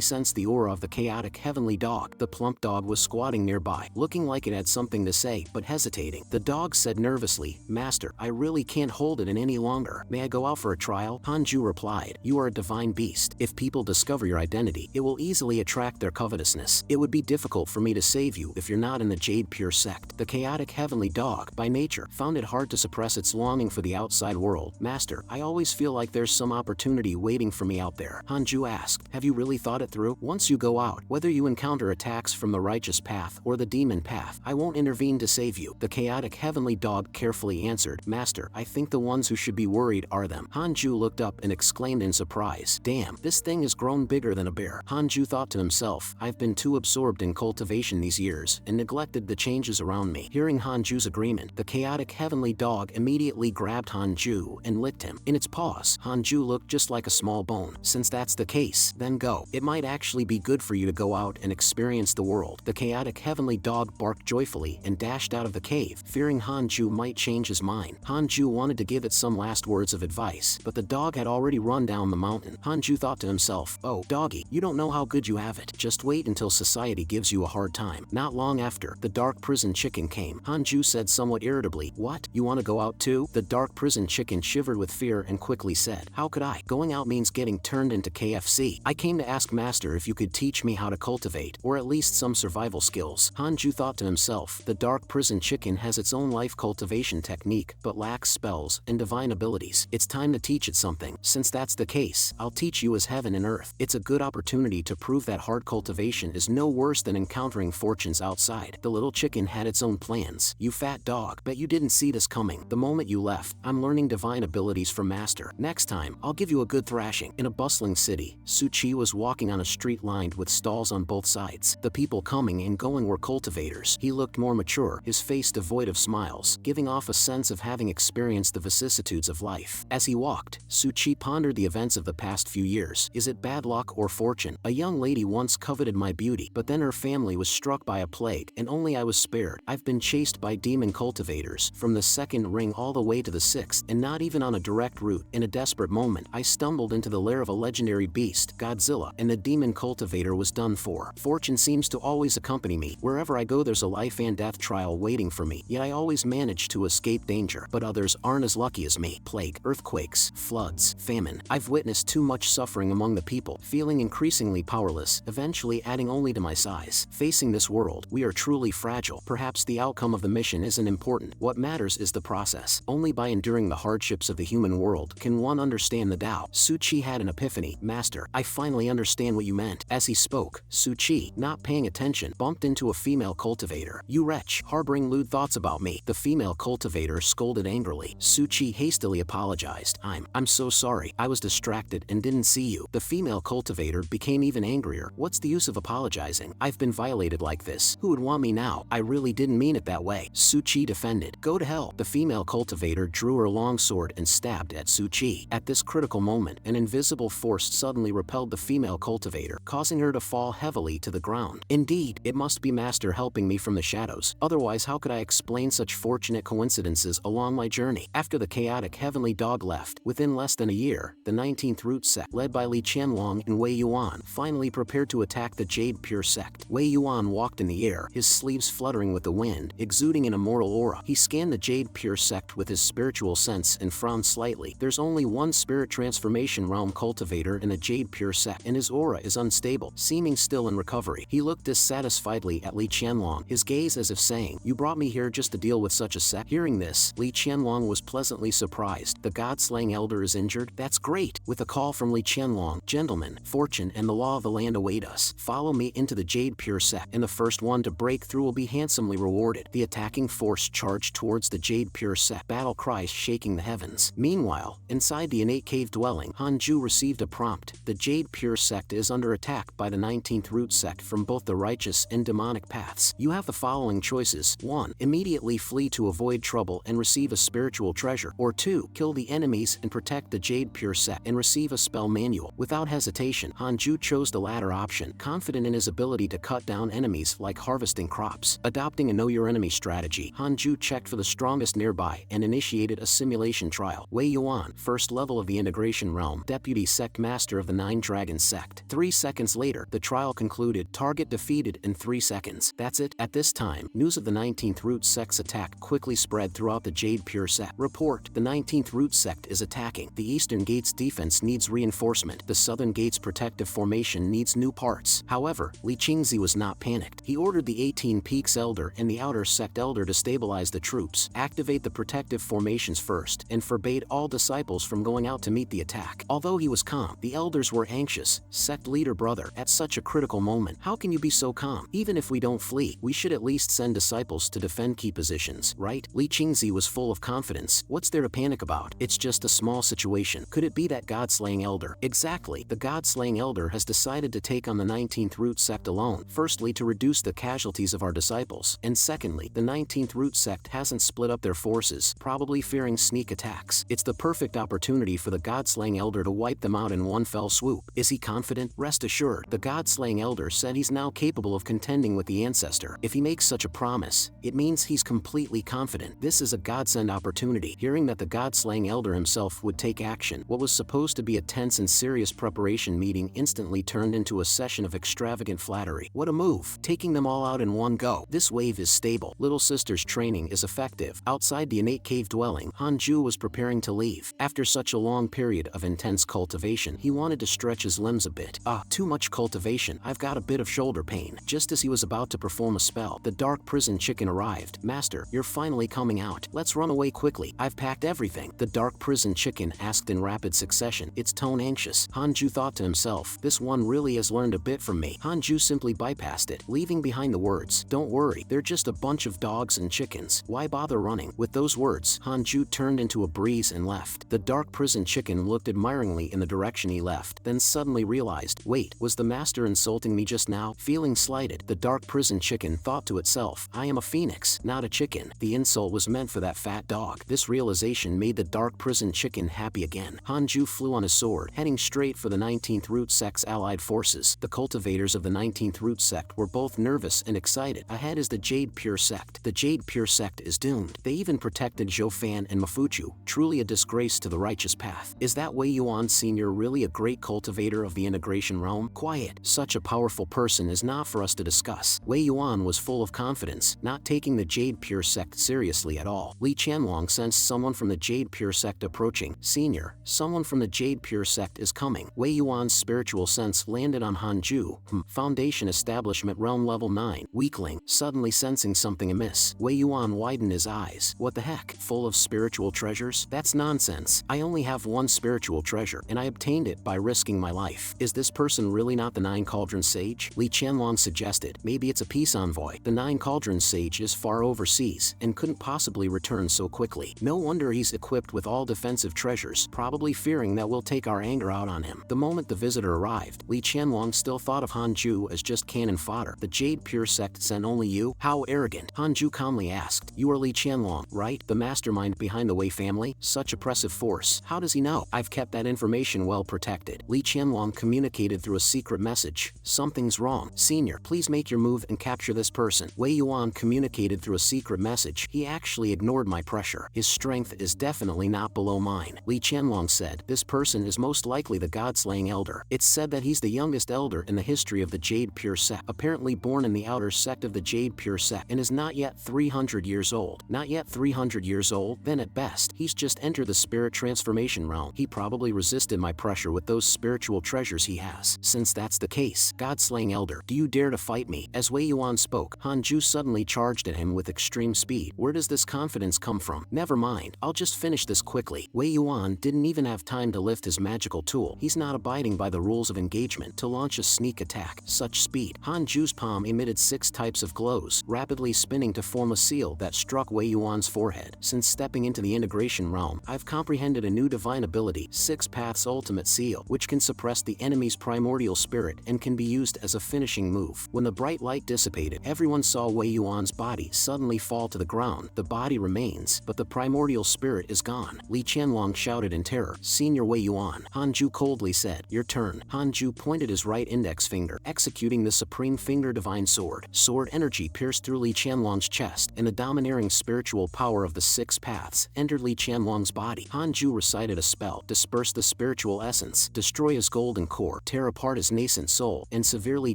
sensed the aura of the chaotic heavenly dog. The plump dog was squatting nearby, looking like it had something to say, but hesitating. The dog said nervously, "Master, I really can't hold it in any longer. May I go out for a trial?" Hanju replied, "You are a divine beast. If people discover your identity, it will easily attract their covetousness. It would be difficult for me to save you if you're not in the Jade Pure sect." The chaotic heavenly dog, by nature, found it hard to suppress its longing for the outside world. "Master, I always feel like there's some opportunity waiting for me out there." Hanju asked, "Have you really thought it through? Once you go out, whether you encounter attacks from the righteous path or the demon path, I won't intervene to save you." The chaotic heavenly dog carefully answered, "Master, I think the ones who should be worried are them." Hanju looked up and exclaimed in surprise, "Damn, this thing has grown bigger than a bear." Hanju thought to himself, "I've been too absorbed in cultivation these years and neglected the changes around me." Hearing Hanju's agreement, the chaotic heavenly dog immediately grabbed Hanju and licked him. In its paws, Hanju looked just like a small bone. "Since that's the case, then go. It might actually be good for you to go out and experience the world." The chaotic heavenly dog barked joyfully and dashed out of the cave, fearing Hanju might change his mind. Hanju wanted to give it some last words of advice, but the dog had already run down the mountain. Hanju thought to himself, "Oh, doggy, you don't know how good you have it. Just wait until society gives you a hard time." Not long after, the dark prison chicken came. Hanju said somewhat irritably, "What? You want to go out too?" The dark prison chicken shivered with fear and quickly said, "How could I? Going out means getting turned into KFC. I came to ask Master if you could teach me how to cultivate, or at least some survival skills." Hanju thought to himself, the dark prison chicken has its own life cultivation technique, but lacks spells and divine abilities. It's time to teach it something. Since that's the case, I'll teach you as heaven and earth. It's a good opportunity to prove that hard cultivation is no worse than encountering fortunes outside. The little chicken had its own plans. "You fat dog, bet you didn't see this coming. The moment you left, I'm learning divine abilities from Master. Next time, I'll give you a good thrashing." In a bustling city, Suchi was walking on a street lined with stalls on both sides. The people coming and going were cultivators. He looked more mature, his face devoid of smiles, giving off a sense of having experienced the vicissitudes of life. As he walked, Suchi pondered the events of the past few years. Is it bad luck or fortune? A young lady once coveted my beauty, but then her family was struck by a plague, and only I was spared. I've been chased by demon cultivators, from the second ring all the way to the sixth, and not even on a direct route. In a desperate moment, I stumbled into the lair of a legendary beast, Godzilla, and the demon cultivator was done for. Fortune seems to always accompany me. Wherever I go, there's a life and death trial waiting for me, yet I always manage to escape danger. But others aren't as lucky as me. Plague, earthquakes, floods, famine. I've witnessed too much suffering among the people, feeling increasingly powerless, eventually adding only to my size. Facing this world, we are truly fragile. Perhaps the outcome of the mission isn't important. What matters is the process. Only by enduring the hardships of the human world can one understand the Tao. Suchi had an epiphany. "Master, I finally understand what you meant." As he spoke, Suchi, not paying attention, bumped into a female cultivator. "You wretch, harboring lewd thoughts about me." The female cultivator scolded angrily. Suchi hastily apologized. I'm so sorry. I was distracted and didn't see you." The female cultivator became even angrier. "What's the use of apologizing? I've been violated like this. Who would want me now? I really didn't mean it that way." Suchi defended. "Go to hell." The female cultivator drew her long sword and stabbed at Suchi. At this critical moment, an invisible force suddenly repelled the female cultivator, causing her to fall heavily to the ground. Indeed, it must be Master helping me from the shadows. Otherwise, how could I explain such fortunate coincidences along my journey? After the chaotic heavenly dog left, within less than a year, the 19th Root sect, led by Li Qianlong and Wei Yuan, finally prepared to attack the Jade Pure sect. Wei Yuan walked in the air, his sleeves fluttering with the wind, exuding an immortal aura. He scanned the Jade Pure sect with his spiritual sense and frowned slightly. There's only one spirit transformation realm cultivator in the Jade Pure sect, and his aura is unstable, seeming still in recovery. He looked dissatisfiedly at Li Qianlong, his gaze as if saying, "You brought me here just to deal with such a sect?" Hearing this, Li Qianlong was pleasantly surprised. "The god-slaying elder is injured? That's great." With a call from Li Qianlong, "Gentlemen, fortune and the law of the land await us. Follow me into the Jade Pure sect, and the first one to break through will be handsomely rewarded." The attacking force charged towards the Jade Pure sect, battle cries shaking the heavens. Meanwhile, inside the innate cave dwelling, Hanju received a prompt. The Jade Pure sect is under attack by the 19th Root sect from both the righteous and demonic paths. You have the following choices. 1. Immediately flee to avoid trouble and receive a spiritual treasure. Or 2. Kill the enemies and protect the Jade Pure sect and receive a spell manual. Without hesitation, Hanju chose the latter option, confident in his ability to cut down enemies like harvesting crops. Adopting a know your enemy strategy, Hanju checked for the strongest nearby and initiated a simulation trial. Wei Yuan, first level of the integration realm, deputy sect master of the Nine Dragons sect. 3 seconds later, the trial concluded. Target defeated in 3 seconds. That's it. At this time, news of the 19th Root Sect's attack quickly spread throughout the Jade Pure Sect. Report: the 19th Root Sect is attacking. The Eastern Gate's defense needs reinforcement. The Southern Gate's protective formation needs new parts. However, Li Qingzi was not panicked. He ordered the 18 Peaks Elder and the Outer Sect Elder to stabilize the troops, activate the protective formations first, and forbade all disciples from going out to meet the attack. Although he was calm, the elders were anxious. Sect leader brother, at such a critical moment, how can you be so calm? Even if we don't flee, we should at least send disciples to defend key positions, right? Li Qingzi was full of confidence. What's there to panic about? It's just a small situation. Could it be that God-slaying elder? Exactly. The God-slaying elder has decided to take on the 19th Root Sect alone. Firstly, to reduce the casualties of our disciples, and secondly, the 19th Root Sect hasn't split up their forces, probably fearing sneak attacks. It's the perfect opportunity for the God-slaying elder to wipe them out in one fell swoop. Is he confident? Rest assured, the God-slaying elder said he's now capable of contending with the ancestor. If he makes such a promise, it means he's completely confident. This is a godsend opportunity. Hearing that the God-slaying elder himself would take action, what was supposed to be a tense and serious preparation meeting instantly turned into a session of extravagant flattery. What a move! Taking them all out in one go. This wave is stable. Little sister's training is effective. Outside the innate cave dwelling, Hanju was preparing to leave. After such a long period of intense cultivation, he wanted to stretch his limbs a bit. Too much cultivation. I've got a bit of shoulder pain. Just as he was about to perform a spell, the dark prison chicken arrived. Master, you're finally coming out. Let's run away quickly. I've packed everything. The dark prison chicken asked in rapid succession, its tone anxious. Hanju thought to himself, this one really has learned a bit from me. Hanju simply bypassed it, leaving behind the words, don't worry, they're just a bunch of dogs and chickens. Why bother running? With those words, Hanju turned into a breeze and left. The dark prison chicken looked admiringly in the direction he left, then suddenly realized, wait, was the master insulting me just now? Feeling slighted, the dark prison chicken thought to itself, I am a phoenix, not a chicken. The insult was meant for that fat dog. This realization made the dark prison chicken happy again. Hanju flew on his sword, heading straight for the 19th Root Sect's allied forces. The cultivators of the 19th Root Sect were both nervous and excited. Ahead is the Jade Pure Sect. The Jade Pure Sect is doomed. They even protected Zhou Fan and Mafuchu, truly a disgrace to the righteous path. Is that Wei Yuan Sr. really a great cultivator of the integration realm? Quiet. Such a powerful person is not for us to discuss. Wei Yuan was full of confidence, not taking the Jade Pure Sect seriously at all. Li Qianlong sensed someone from the Jade Pure Sect approaching. Senior, someone from the Jade Pure Sect is coming. Wei Yuan's spiritual sense landed on Hanju. Foundation Establishment Realm Level 9. Weakling, suddenly sensing something amiss. Wei Yuan widened his eyes. What the heck? Full of spiritual treasures? That's nonsense. I only have one spiritual treasure, and I obtained it by risking my life. Is this person really not the Nine Cauldrons Sage? Li Qianlong suggested. Maybe it's a peace envoy. The Nine Cauldrons Sage is far overseas, and couldn't possibly return so quickly. No wonder he's equipped with all defensive treasures, probably fearing that we'll take our anger out on him. The moment the visitor arrived, Li Qianlong still thought of Hanju as just cannon fodder. The Jade Pure Sect sent only you? How arrogant. Hanju calmly asked. You are Li Qianlong, right? The mastermind behind the Wei family? Such oppressive force. How does he know? I've kept that information well protected. Li Qianlong communicated through a secret message. Something's wrong. Senior, please make your move and capture this person. Wei Yuan communicated through a secret message. He actually ignored my pressure. His strength is definitely not below mine. Li Qianlong said, this person is most likely the God-slaying elder. It's said that he's the youngest elder in the history of the Jade Pure Sect, apparently born in the outer sect of the Jade Pure Sect, and is not yet 300 years old. Not yet 300 years old? Then at best, he's just entered the spirit transformation realm. He probably resisted my pressure with those spiritual treasures he has. Since that's the case, God-slaying elder, do you dare to fight me? As Wei Yuan spoke, Hanju suddenly charged at him with extreme speed. Where does this confidence come from? Never mind, I'll just finish this quickly. Wei Yuan didn't even have time to lift his magical tool. He's not abiding by the rules of engagement to launch a sneak attack. Such speed. Hanju's palm emitted 6 types of glows, rapidly spinning to form a seal that struck Wei Yuan's forehead. Since stepping into the integration realm, I've comprehended a new divine ability, 6 Paths Ultimate Seal, which can suppress the enemy's primordial spirit and can be used as a finishing move. When the bright light dissipated, everyone saw Wei Yuan's body suddenly fall to the ground. The body remains, but the primordial spirit is gone. Li Qianlong shouted in terror. Senior Wei Yuan. Hanju coldly said, your turn. Hanju pointed his right index finger, executing the Supreme Finger Divine Sword. Sword energy pierced through Li Qianlong's chest, and the domineering spiritual power of the 6 paths entered Li Qianlong's body. Hanju recited a spell, disperse the spiritual essence, destroy his golden core, tear apart his nascent soul, and severely severely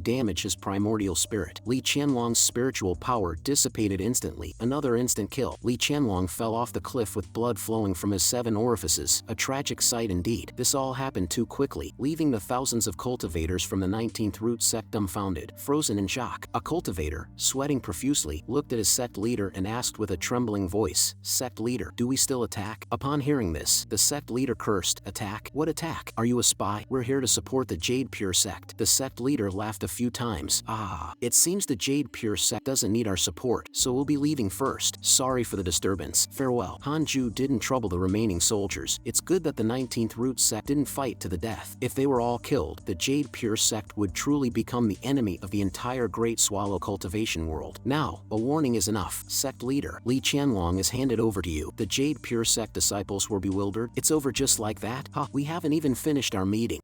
damage his primordial spirit. Li Qianlong's spiritual power dissipated instantly. Another instant kill. Li Qianlong fell off the cliff with blood flowing from his 7 orifices, a tragic sight indeed. This all happened too quickly, leaving the thousands of cultivators from the 19th root sect dumbfounded, frozen in shock. A cultivator, sweating profusely, looked at his sect leader and asked with a trembling voice, "Sect leader, do we still attack?" Upon hearing this, the sect leader cursed, "Attack? What attack? Are you a spy? We're here to support the Jade Pure sect." The sect leader laughed a few times. "Ah, it seems the Jade Pure sect doesn't need our support, so we'll be leaving first. Sorry for the disturbance. Farewell." Han Ju didn't trouble the remaining soldiers. It's good that the 19th root sect didn't fight to the death. If they were all killed, the Jade Pure sect would truly become the enemy of the entire Great Swallow cultivation world. Now, a warning is enough. Sect leader, Li Qianlong is handed over to you. The Jade Pure sect disciples were bewildered. It's over just like that? Huh, we haven't even finished our meeting.